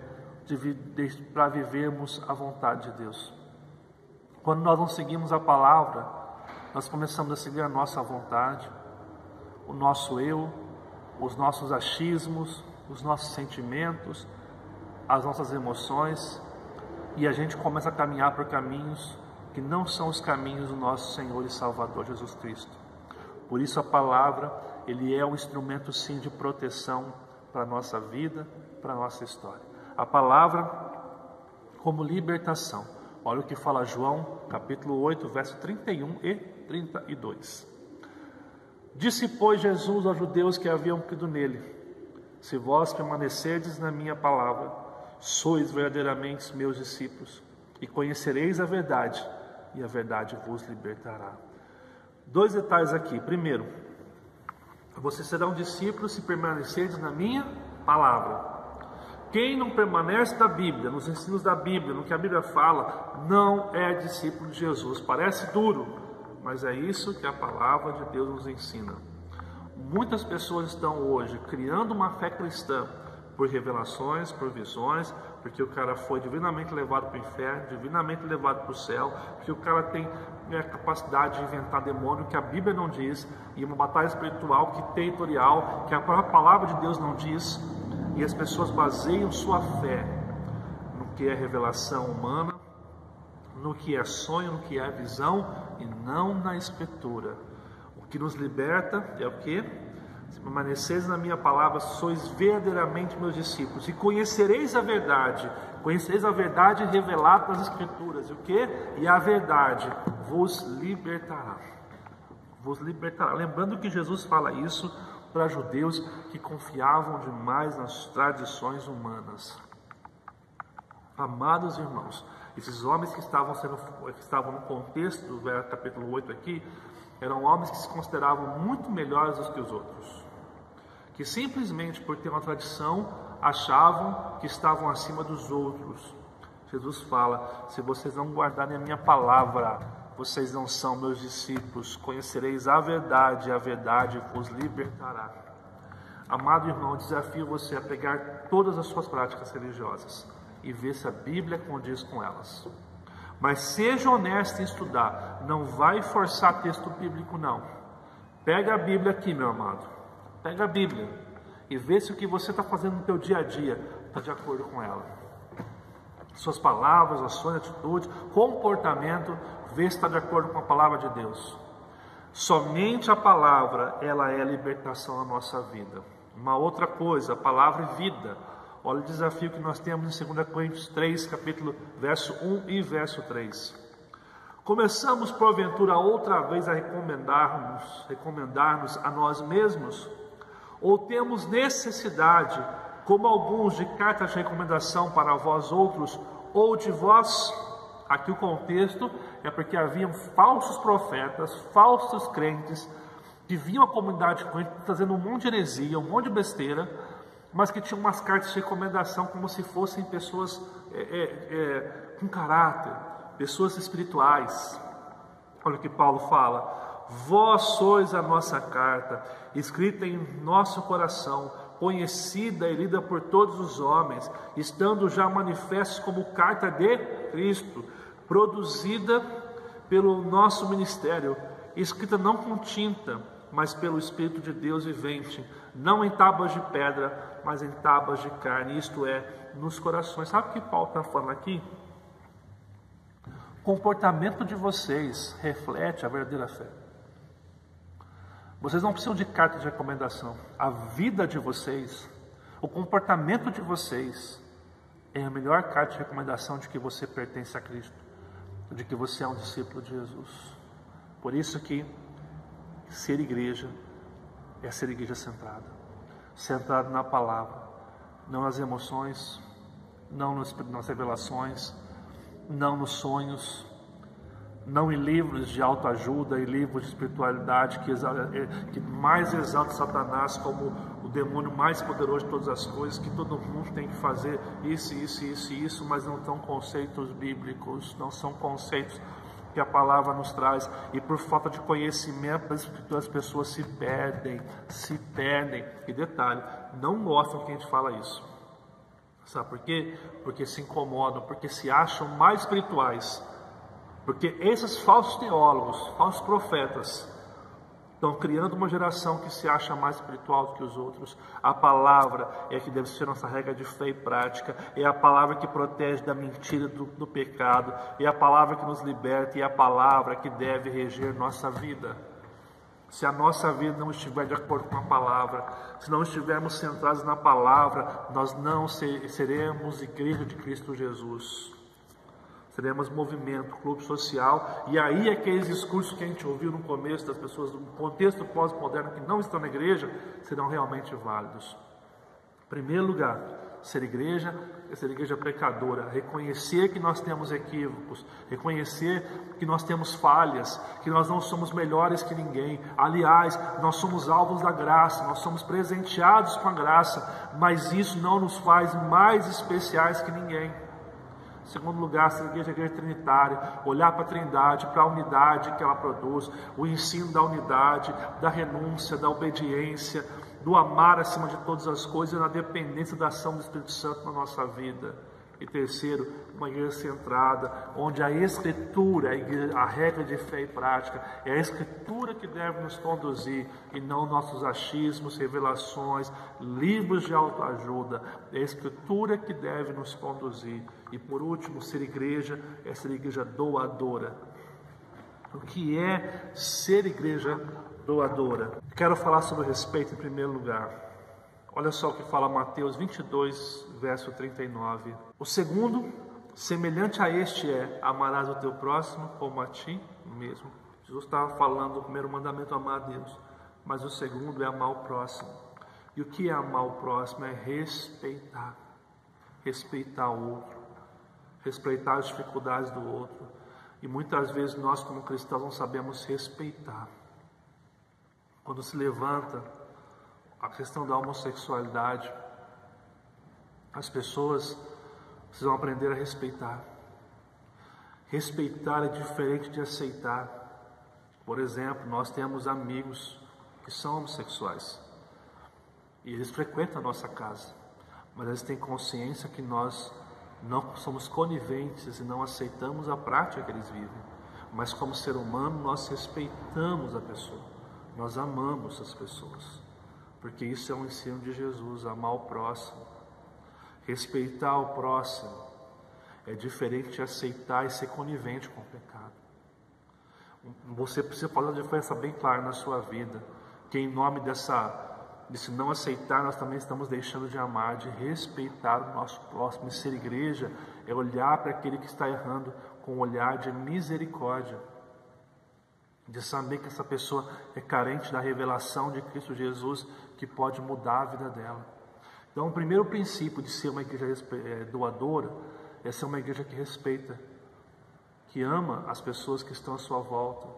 para vivermos a vontade de Deus. Quando nós não seguimos a palavra, nós começamos a seguir a nossa vontade, o nosso eu, os nossos achismos, os nossos sentimentos, as nossas emoções, e a gente começa a caminhar por caminhos que não são os caminhos do nosso Senhor e Salvador Jesus Cristo. Por isso a palavra, ele é um instrumento sim de proteção para a nossa vida, para a nossa história. A palavra como libertação. Olha o que fala João, capítulo 8, verso 31 e 32. Disse, pois, Jesus aos judeus que haviam crido nele: se vós permanecerdes na minha palavra, sois verdadeiramente meus discípulos, e conhecereis a verdade, e a verdade vos libertará. Dois detalhes aqui. Primeiro, vocês serão discípulos se permanecerdes na minha palavra. Quem não permanece na Bíblia, nos ensinos da Bíblia, no que a Bíblia fala, não é discípulo de Jesus. Parece duro, mas é isso que a palavra de Deus nos ensina. Muitas pessoas estão hoje criando uma fé cristã por revelações, por visões, porque o cara foi divinamente levado para o inferno, divinamente levado para o céu, porque o cara tem a capacidade de inventar demônio que a Bíblia não diz, e uma batalha espiritual que territorial, que a própria palavra de Deus não diz, e as pessoas baseiam sua fé no que é revelação humana, no que é sonho, no que é visão, e não na Escritura. O que nos liberta é o quê? Se permaneceis na minha palavra, sois verdadeiramente meus discípulos, e conhecereis a verdade revelada nas Escrituras, e o quê? E a verdade vos libertará. Vos libertará. Lembrando que Jesus fala isso para judeus que confiavam demais nas tradições humanas. Amados irmãos, esses homens que estavam no contexto do capítulo 8 aqui, eram homens que se consideravam muito melhores do que os outros, que simplesmente por ter uma tradição achavam que estavam acima dos outros. Jesus fala: se vocês não guardarem a minha palavra, vocês não são meus discípulos. Conhecereis a verdade, e a verdade vos libertará. Amado irmão, desafio você a pegar todas as suas práticas religiosas e ver se a Bíblia condiz com elas. Mas seja honesto em estudar. Não vai forçar texto bíblico, não. Pega a Bíblia aqui, meu amado. Pega a Bíblia e vê se o que você está fazendo no teu dia a dia está de acordo com ela. Suas palavras, ações, atitudes, comportamento, vê se está de acordo com a palavra de Deus. Somente a palavra, ela é a libertação na nossa vida. Uma outra coisa, a palavra é vida. Olha o desafio que nós temos em 2 Coríntios 3, verso 1 e verso 3. Começamos, porventura, outra vez a recomendar-nos a nós mesmos? Ou temos necessidade, como alguns, de cartas de recomendação para vós outros, ou de vós? Aqui o contexto é porque haviam falsos profetas, falsos crentes, que vinham à comunidade com ele trazendo um monte de heresia, um monte de besteira, mas que tinham umas cartas de recomendação como se fossem pessoas com caráter, pessoas espirituais. Olha o que Paulo fala: vós sois a nossa carta, escrita em nosso coração, conhecida e lida por todos os homens, estando já manifestos como carta de Cristo, produzida pelo nosso ministério, escrita não com tinta, mas pelo Espírito de Deus vivente, não em tábuas de pedra, mas em tábuas de carne, isto é, nos corações. Sabe o que Paulo está falando aqui? O comportamento de vocês reflete a verdadeira fé. Vocês não precisam de carta de recomendação. A vida de vocês, o comportamento de vocês é a melhor carta de recomendação de que você pertence a Cristo, de que você é um discípulo de Jesus. Por isso que ser igreja é ser igreja centrada na palavra, não nas emoções, não nas revelações, não nos sonhos, não em livros de autoajuda e livros de espiritualidade que mais exaltam Satanás como o demônio mais poderoso de todas as coisas, que todo mundo tem que fazer isso, mas não são conceitos bíblicos, não são conceitos que a palavra nos traz, e por falta de conhecimento as pessoas se perdem. E detalhe, não gostam que a gente fala isso. Sabe por quê? Porque se incomodam, porque se acham mais espirituais. Porque esses falsos teólogos, falsos profetas, estão criando uma geração que se acha mais espiritual do que os outros. A palavra é que deve ser nossa regra de fé e prática. É a palavra que protege da mentira, do pecado. É a palavra que nos liberta. E é a palavra que deve reger nossa vida. Se a nossa vida não estiver de acordo com a palavra, se não estivermos centrados na palavra, nós não seremos igreja de Cristo Jesus. Seremos movimento, clube social, e aí aqueles discursos que a gente ouviu no começo das pessoas do contexto pós-moderno que não estão na igreja, serão realmente válidos. Em primeiro lugar, ser igreja é ser igreja pecadora, reconhecer que nós temos equívocos, reconhecer que nós temos falhas, que nós não somos melhores que ninguém. Aliás, nós somos alvos da graça, nós somos presenteados com a graça, mas isso não nos faz mais especiais que ninguém. Em segundo lugar, ser igreja trinitária, olhar para a trindade, para a unidade que ela produz, o ensino da unidade, da renúncia, da obediência, do amar acima de todas as coisas, na dependência da ação do Espírito Santo na nossa vida. E terceiro, uma igreja centrada, onde a Escritura, a regra de fé e prática, é a Escritura que deve nos conduzir, e não nossos achismos, revelações, livros de autoajuda. É a Escritura que deve nos conduzir. E por último, ser igreja é ser igreja doadora. O que é ser igreja doadora? Quero falar sobre respeito em primeiro lugar. Olha só o que fala Mateus 22, verso 39. O segundo, semelhante a este é: amarás o teu próximo como a ti mesmo. Jesus estava falando do primeiro mandamento, amar a Deus. Mas o segundo é amar o próximo. E o que é amar o próximo? É respeitar. Respeitar o outro. Respeitar as dificuldades do outro. E muitas vezes nós, como cristãos, não sabemos respeitar. Quando se levanta a questão da homossexualidade, as pessoas precisam aprender a respeitar. Respeitar é diferente de aceitar. Por exemplo, nós temos amigos que são homossexuais e eles frequentam a nossa casa, mas eles têm consciência que nós não somos coniventes e não aceitamos a prática que eles vivem. Mas como ser humano, nós respeitamos a pessoa, nós amamos as pessoas. Porque isso é um ensino de Jesus, amar o próximo. Respeitar o próximo é diferente de aceitar e ser conivente com o pecado. Você precisa fazer uma diferença bem clara na sua vida, que em nome desse não aceitar, nós também estamos deixando de amar, de respeitar o nosso próximo. E ser igreja é olhar para aquele que está errando com um olhar de misericórdia, de saber que essa pessoa é carente da revelação de Cristo Jesus, que pode mudar a vida dela. Então, o primeiro princípio de ser uma igreja doadora é ser uma igreja que respeita, que ama as pessoas que estão à sua volta,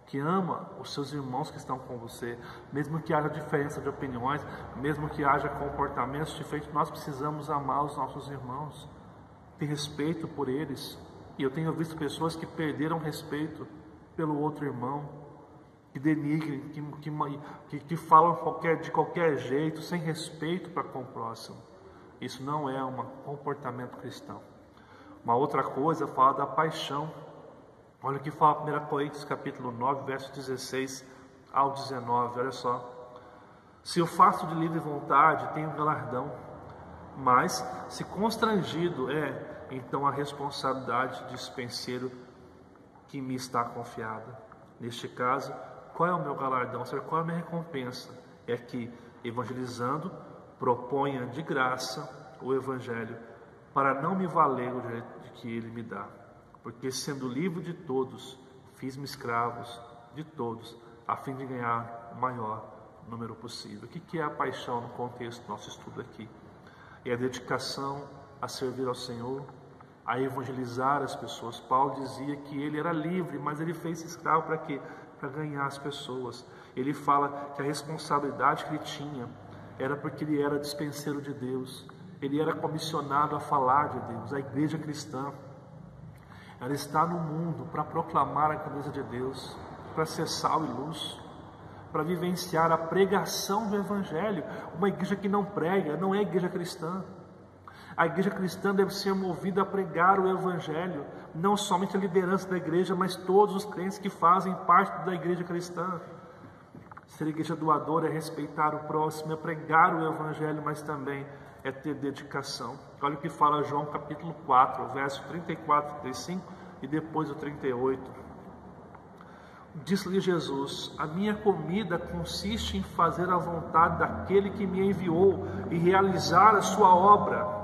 que ama os seus irmãos que estão com você, mesmo que haja diferença de opiniões, mesmo que haja comportamentos diferentes, nós precisamos amar os nossos irmãos, ter respeito por eles. E eu tenho visto pessoas que perderam respeito pelo outro irmão, que denigrem, que falam de qualquer jeito, sem respeito para com o próximo. Isso não é um comportamento cristão. Uma outra coisa fala da paixão. Olha o que fala 1 Coríntios capítulo 9, verso 16 ao 19, olha só. Se eu faço de livre vontade, tenho galardão, mas se constrangido então a responsabilidade de dispenseiro que me está confiada. Neste caso, qual é o meu galardão? Qual é a minha recompensa? É que, evangelizando, proponha de graça o Evangelho, para não me valer o direito de que Ele me dá. Porque, sendo livre de todos, fiz-me escravos de todos, a fim de ganhar o maior número possível. O que é a paixão no contexto do nosso estudo aqui? É a dedicação a servir ao Senhor, a evangelizar as pessoas. Paulo dizia que ele era livre, mas ele fez escravo para quê? Para ganhar as pessoas. Ele fala que a responsabilidade que ele tinha era porque ele era dispenseiro de Deus. Ele era comissionado a falar de Deus. A igreja cristã Ela está no mundo para proclamar a grandeza de Deus, para ser sal e luz, para vivenciar a pregação do Evangelho. Uma igreja que não prega não é igreja cristã. A igreja cristã deve ser movida a pregar o Evangelho, não somente a liderança da igreja, mas todos os crentes que fazem parte da igreja cristã. Ser igreja doadora é respeitar o próximo, é pregar o Evangelho, mas também é ter dedicação. Olha o que fala João capítulo 4, verso 34 e 35 e depois o 38. Disse-lhe Jesus: a minha comida consiste em fazer a vontade daquele que me enviou e realizar a sua obra.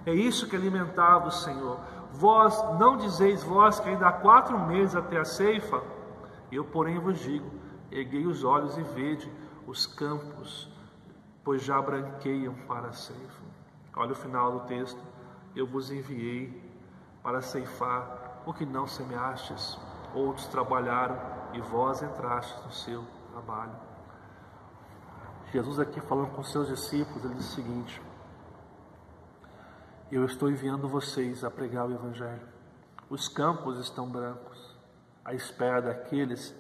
É isso que alimentava o Senhor. Vós não dizeis vós que ainda há 4 meses até a ceifa? Eu, porém, vos digo: erguei os olhos e vede os campos, pois já branqueiam para a ceifa. Olha o final do texto: eu vos enviei para ceifar o que não semeastes. Outros trabalharam e vós entrastes no seu trabalho. Jesus aqui falando com seus discípulos, ele diz o seguinte: eu estou enviando vocês a pregar o Evangelho. Os campos estão brancos, à espera daqueles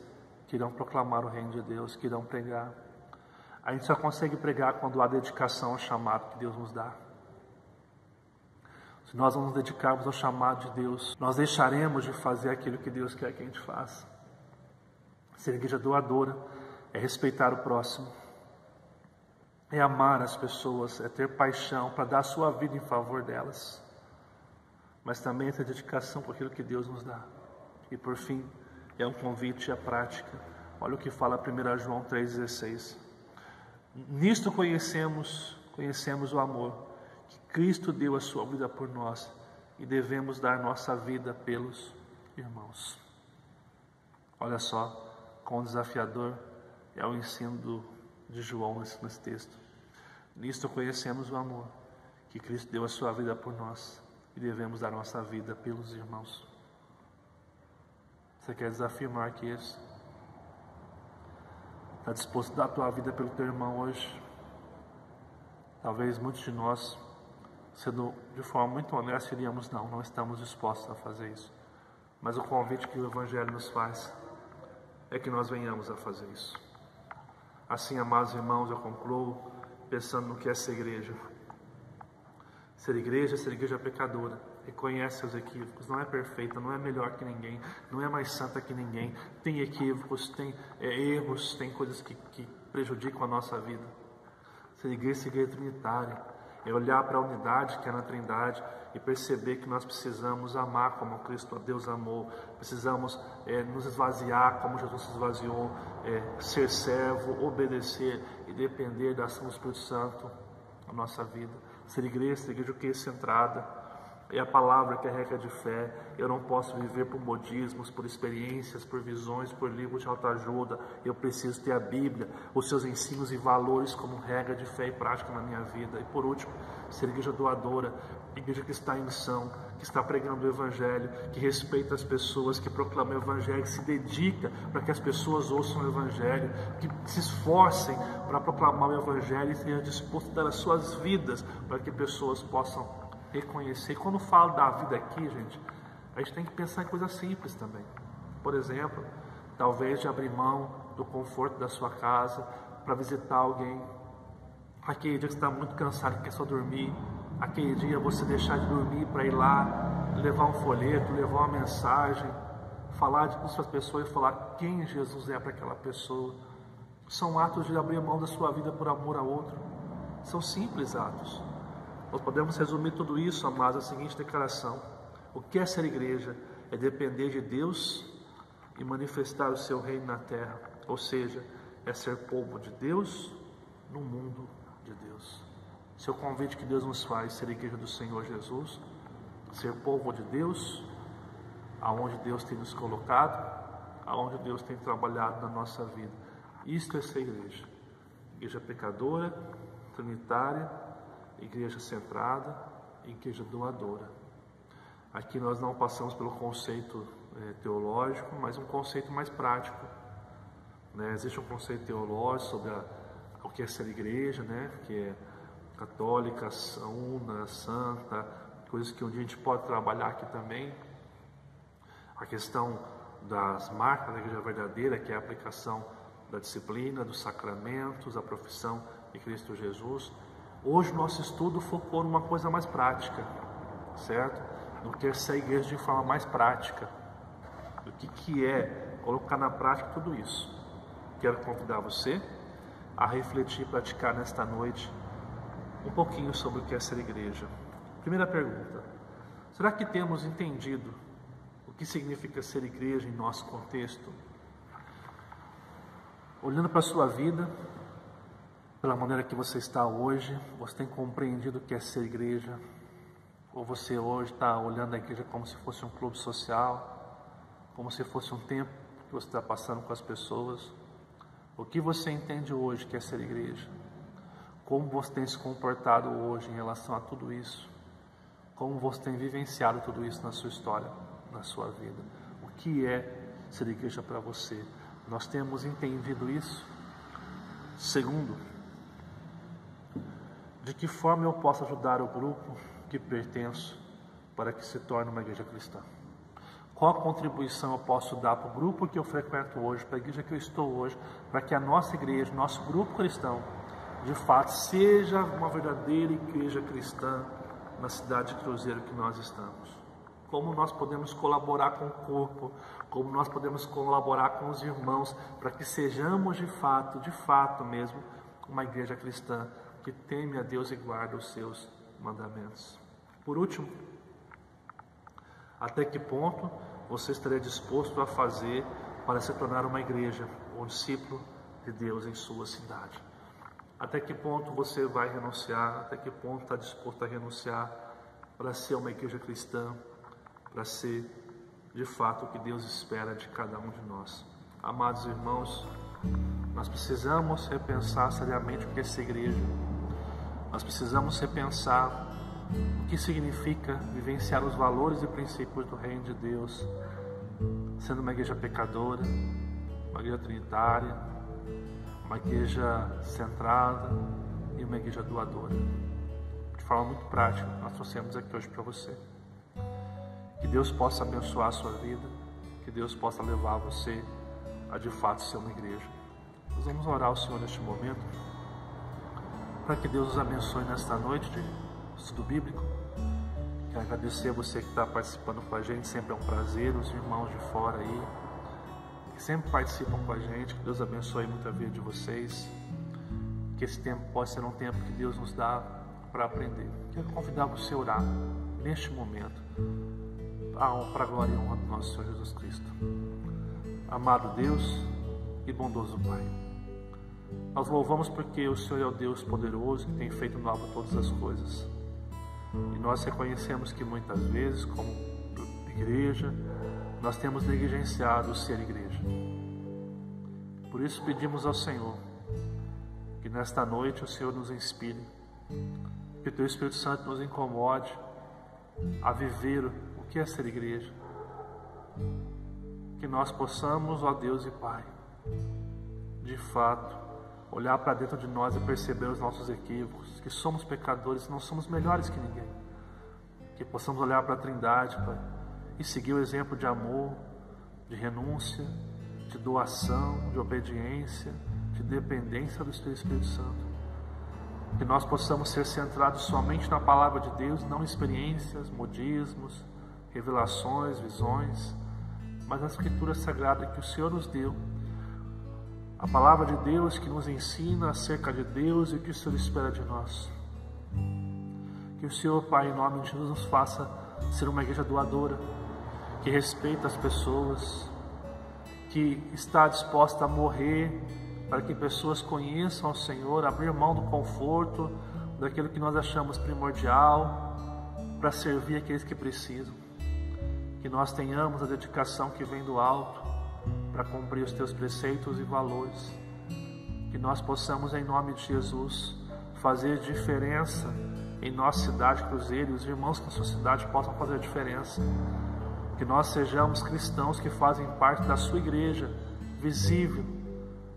que irão proclamar o reino de Deus, que irão pregar. A gente só consegue pregar quando há dedicação ao chamado que Deus nos dá. Se nós não nos dedicarmos ao chamado de Deus, nós deixaremos de fazer aquilo que Deus quer que a gente faça. Ser igreja doadora é respeitar o próximo, é amar as pessoas, é ter paixão para dar a sua vida em favor delas, mas também é ter dedicação com aquilo que Deus nos dá. E por fim, é um convite à prática. Olha o que fala 1 João 3,16. Nisto conhecemos o amor, que Cristo deu a sua vida por nós, e devemos dar nossa vida pelos irmãos. Olha só quão desafiador é o ensino de João nesse texto. Nisto conhecemos o amor, que Cristo deu a sua vida por nós, e devemos dar nossa vida pelos irmãos. Você quer desafirmar que isso? Está disposto a dar a tua vida pelo teu irmão hoje? Talvez muitos de nós, sendo de forma muito honesta, diríamos não estamos dispostos a fazer isso. Mas o convite que o Evangelho nos faz é que nós venhamos a fazer isso. Assim, amados irmãos, eu concluo pensando no que é ser igreja. Ser igreja pecadora. Reconhece seus equívocos, não é perfeita, não é melhor que ninguém, não é mais santa que ninguém, tem equívocos, tem erros, tem coisas que prejudicam a nossa vida. Ser igreja trinitária, é olhar para a unidade que é na Trindade e perceber que nós precisamos amar como Cristo, Deus amou, precisamos nos esvaziar como Jesus se esvaziou, ser servo, obedecer e depender da ação do Espírito Santo na nossa vida. Ser igreja o que é centrada. É a palavra que é regra de fé. Eu não posso viver por modismos, por experiências, por visões, por livros de autoajuda. Eu preciso ter a Bíblia, os seus ensinos e valores como regra de fé e prática na minha vida. E por último, ser igreja doadora, igreja que está em missão, que está pregando o Evangelho, que respeita as pessoas, que proclama o Evangelho, que se dedica para que as pessoas ouçam o Evangelho, que se esforcem para proclamar o Evangelho e estejam dispostos a dar as suas vidas para que pessoas possam reconhecer. Quando falo da vida aqui, gente, a gente tem que pensar em coisas simples também. Por exemplo, talvez de abrir mão do conforto da sua casa para visitar alguém. Aquele dia que você está muito cansado e quer só dormir, aquele dia você deixar de dormir para ir lá, levar um folheto, levar uma mensagem, falar com as pessoas e falar quem Jesus é para aquela pessoa. São atos de abrir mão da sua vida por amor a outro. São simples atos. Nós podemos resumir tudo isso, amados, na seguinte declaração: o que é ser igreja? É depender de Deus e manifestar o seu reino na terra. Ou seja, é ser povo de Deus no mundo de Deus. Esse é o convite que Deus nos faz: ser igreja do Senhor Jesus, ser povo de Deus, aonde Deus tem nos colocado, aonde Deus tem trabalhado na nossa vida. Isto é ser igreja. Igreja pecadora, trinitária, igreja centrada, igreja doadora. Aqui nós não passamos pelo conceito teológico, mas um conceito mais prático. Existe um conceito teológico sobre o que é ser igreja, que é católica, una, santa, coisas que um dia a gente pode trabalhar aqui também. a questão das marcas da igreja verdadeira, que é a aplicação da disciplina, dos sacramentos, da profissão de Cristo Jesus. Hoje o nosso estudo focou numa coisa mais prática, certo? No que é ser igreja de forma mais prática, do que é colocar na prática tudo isso. Quero convidar você a refletir e praticar nesta noite um pouquinho sobre o que é ser igreja. Primeira pergunta: será que temos entendido o que significa ser igreja em nosso contexto? Olhando para a sua vida, pela maneira que você está hoje, você tem compreendido o que é ser igreja? Ou você hoje está olhando a igreja como se fosse um clube social, como se fosse um tempo que você está passando com as pessoas? O que você entende hoje que é ser igreja? Como você tem se comportado hoje em relação a tudo isso? Como você tem vivenciado tudo isso na sua história, na sua vida? O que é ser igreja para você? Nós temos entendido isso? Segundo, de que forma eu posso ajudar o grupo que pertenço para que se torne uma igreja cristã? Qual a contribuição eu posso dar para o grupo que eu frequento hoje, para a igreja que eu estou hoje, para que a nossa igreja, nosso grupo cristão, de fato, seja uma verdadeira igreja cristã na cidade de Cruzeiro que nós estamos? Como nós podemos colaborar com o corpo, como nós podemos colaborar com os irmãos, para que sejamos de fato mesmo, uma igreja cristã que teme a Deus e guarda os seus mandamentos. Por último, até que ponto você estaria disposto a fazer para se tornar uma igreja, um discípulo de Deus em sua cidade? Até que ponto você vai renunciar, até que ponto está disposto a renunciar para ser uma igreja cristã, para ser de fato o que Deus espera de cada um de nós? Amados irmãos, nós precisamos repensar seriamente o que é ser igreja. Nós precisamos repensar o que significa vivenciar os valores e princípios do reino de Deus, sendo uma igreja pecadora, uma igreja trinitária, uma igreja centrada e uma igreja doadora. De forma muito prática, nós trouxemos aqui hoje para você. Que Deus possa abençoar a sua vida, que Deus possa levar você a de fato ser uma igreja. Nós vamos orar ao Senhor neste momento, para que Deus nos abençoe nesta noite de estudo bíblico. Quero agradecer a você que está participando com a gente, sempre é um prazer, os irmãos de fora aí, que sempre participam com a gente. Que Deus abençoe muito a vida de vocês, que esse tempo possa ser um tempo que Deus nos dá para aprender. Quero convidar você a orar neste momento, para a glória e honra do nosso Senhor Jesus Cristo. Amado Deus e bondoso Pai, nós louvamos porque o Senhor é o Deus poderoso que tem feito nova todas as coisas. E nós reconhecemos que muitas vezes, como igreja, nós temos negligenciado o ser igreja. Por isso pedimos ao Senhor que nesta noite o Senhor nos inspire, que o Teu Espírito Santo nos incomode a viver o que é ser igreja. Que nós possamos, ó Deus e Pai, de fato, olhar para dentro de nós e perceber os nossos equívocos, que somos pecadores, não somos melhores que ninguém. Que possamos olhar para a Trindade, Pai, e seguir o exemplo de amor, de renúncia, de doação, de obediência, de dependência do Teu Espírito Santo. Que nós possamos ser centrados somente na Palavra de Deus, não em experiências, modismos, revelações, visões, mas na Escritura Sagrada que o Senhor nos deu. A Palavra de Deus que nos ensina acerca de Deus e o que o Senhor espera de nós. Que o Senhor, Pai, em nome de Jesus, nos faça ser uma igreja doadora, que respeita as pessoas, que está disposta a morrer para que pessoas conheçam o Senhor, abrir mão do conforto, daquilo que nós achamos primordial, para servir aqueles que precisam. Que nós tenhamos a dedicação que vem do alto, para cumprir os Teus preceitos e valores. Que nós possamos, em nome de Jesus, fazer diferença em nossa cidade, Cruzeiro, e os irmãos que na sua cidade possam fazer diferença. Que nós sejamos cristãos que fazem parte da sua igreja, visível,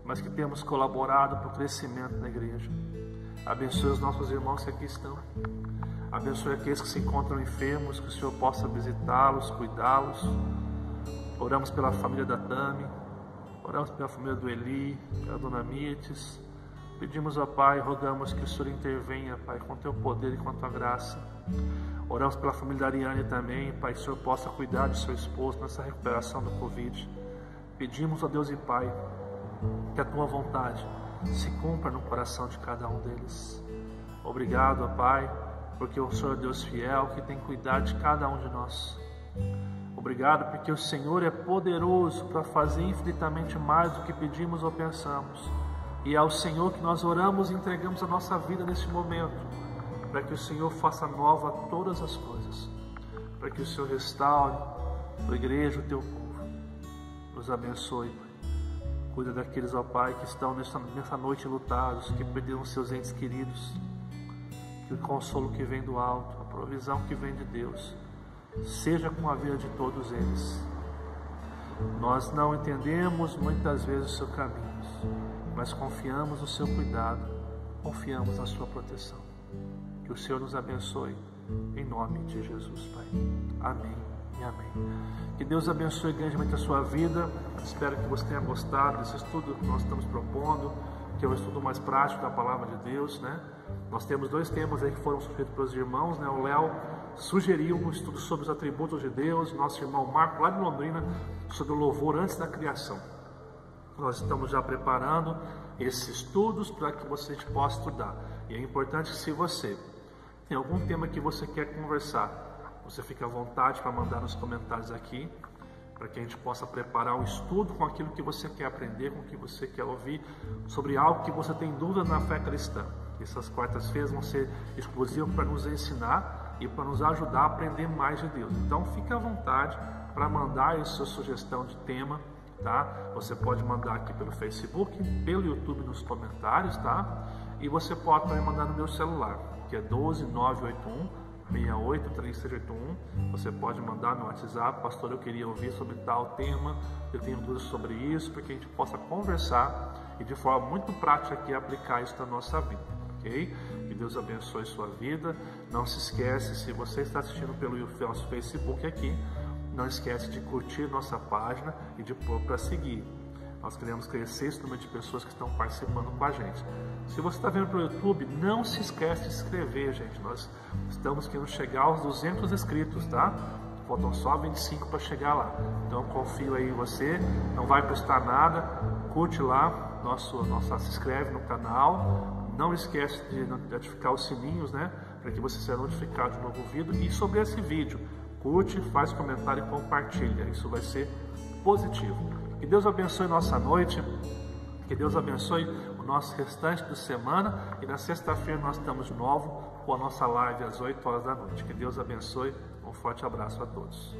mas que temos colaborado para o crescimento da igreja. Abençoe os nossos irmãos que aqui estão. Abençoe aqueles que se encontram enfermos, que o Senhor possa visitá-los, cuidá-los. Oramos pela família da Tami, oramos pela família do Eli, pela dona Mirtes. Pedimos, ó Pai, rogamos que o Senhor intervenha, Pai, com teu poder e com a tua graça. Oramos pela família da Ariane também, Pai, que o Senhor possa cuidar de seu esposo nessa recuperação do Covid. Pedimos, ó Deus e Pai, que a tua vontade se cumpra no coração de cada um deles. Obrigado, ó Pai, porque o Senhor é Deus fiel, que tem cuidado de cada um de nós. Obrigado porque o Senhor é poderoso para fazer infinitamente mais do que pedimos ou pensamos. E é ao Senhor que nós oramos e entregamos a nossa vida nesse momento, para que o Senhor faça nova todas as coisas, para que o Senhor restaure a igreja, o teu povo. Nos abençoe, Pai. Cuida daqueles, ó Pai, que estão nessa noite lutados, que perderam seus entes queridos. Que o consolo que vem do alto, a provisão que vem de Deus, seja com a vida de todos eles. Nós não entendemos muitas vezes os seus caminhos, mas confiamos no seu cuidado, confiamos na sua proteção. Que o Senhor nos abençoe, em nome de Jesus, Pai. Amém e amém. Que Deus abençoe grandemente a sua vida. Espero que você tenha gostado desse estudo que nós estamos propondo, que é o estudo mais prático da Palavra de Deus, né? Nós temos 2 temas aí que foram sugeridos pelos irmãos, né? O Léo sugeriu um estudo sobre os atributos de Deus, nosso irmão Marco, lá de Londrina, sobre o louvor antes da criação. Nós estamos já preparando esses estudos para que você possa estudar. E é importante que, se você tem algum tema que você quer conversar, você fica à vontade para mandar nos comentários aqui, para que a gente possa preparar um estudo com aquilo que você quer aprender, com o que você quer ouvir, sobre algo que você tem dúvida na fé cristã. Essas quartas-feiras vão ser exclusivas para nos ensinar e para nos ajudar a aprender mais de Deus. Então, fique à vontade para mandar a sua sugestão de tema, tá? Você pode mandar aqui pelo Facebook, pelo YouTube nos comentários, tá? E você pode também mandar no meu celular, que é 12981 683681. Você pode mandar no WhatsApp: pastor, eu queria ouvir sobre tal tema, eu tenho dúvidas sobre isso, para que a gente possa conversar e de forma muito prática aqui aplicar isso na nossa vida, ok? Que Deus abençoe sua vida. Não se esquece, se você está assistindo pelo nosso Facebook aqui, não esquece de curtir nossa página e de pôr para seguir. Nós queremos crescer esse número de pessoas que estão participando com a gente. Se você está vendo pelo YouTube, não se esquece de se inscrever, gente. Nós estamos querendo chegar aos 200 inscritos, tá? Faltam só 25 para chegar lá. Então confio aí em você, não vai custar nada. Curte lá, se inscreve no canal. Não esquece de notificar os sininhos, né? Para que você seja notificado de novo vídeo. E sobre esse vídeo, curte, faz comentário e compartilha. Isso vai ser positivo. Que Deus abençoe nossa noite, que Deus abençoe o nosso restante de semana, e na sexta-feira nós estamos de novo com a nossa live às 8 horas da noite. Que Deus abençoe, um forte abraço a todos.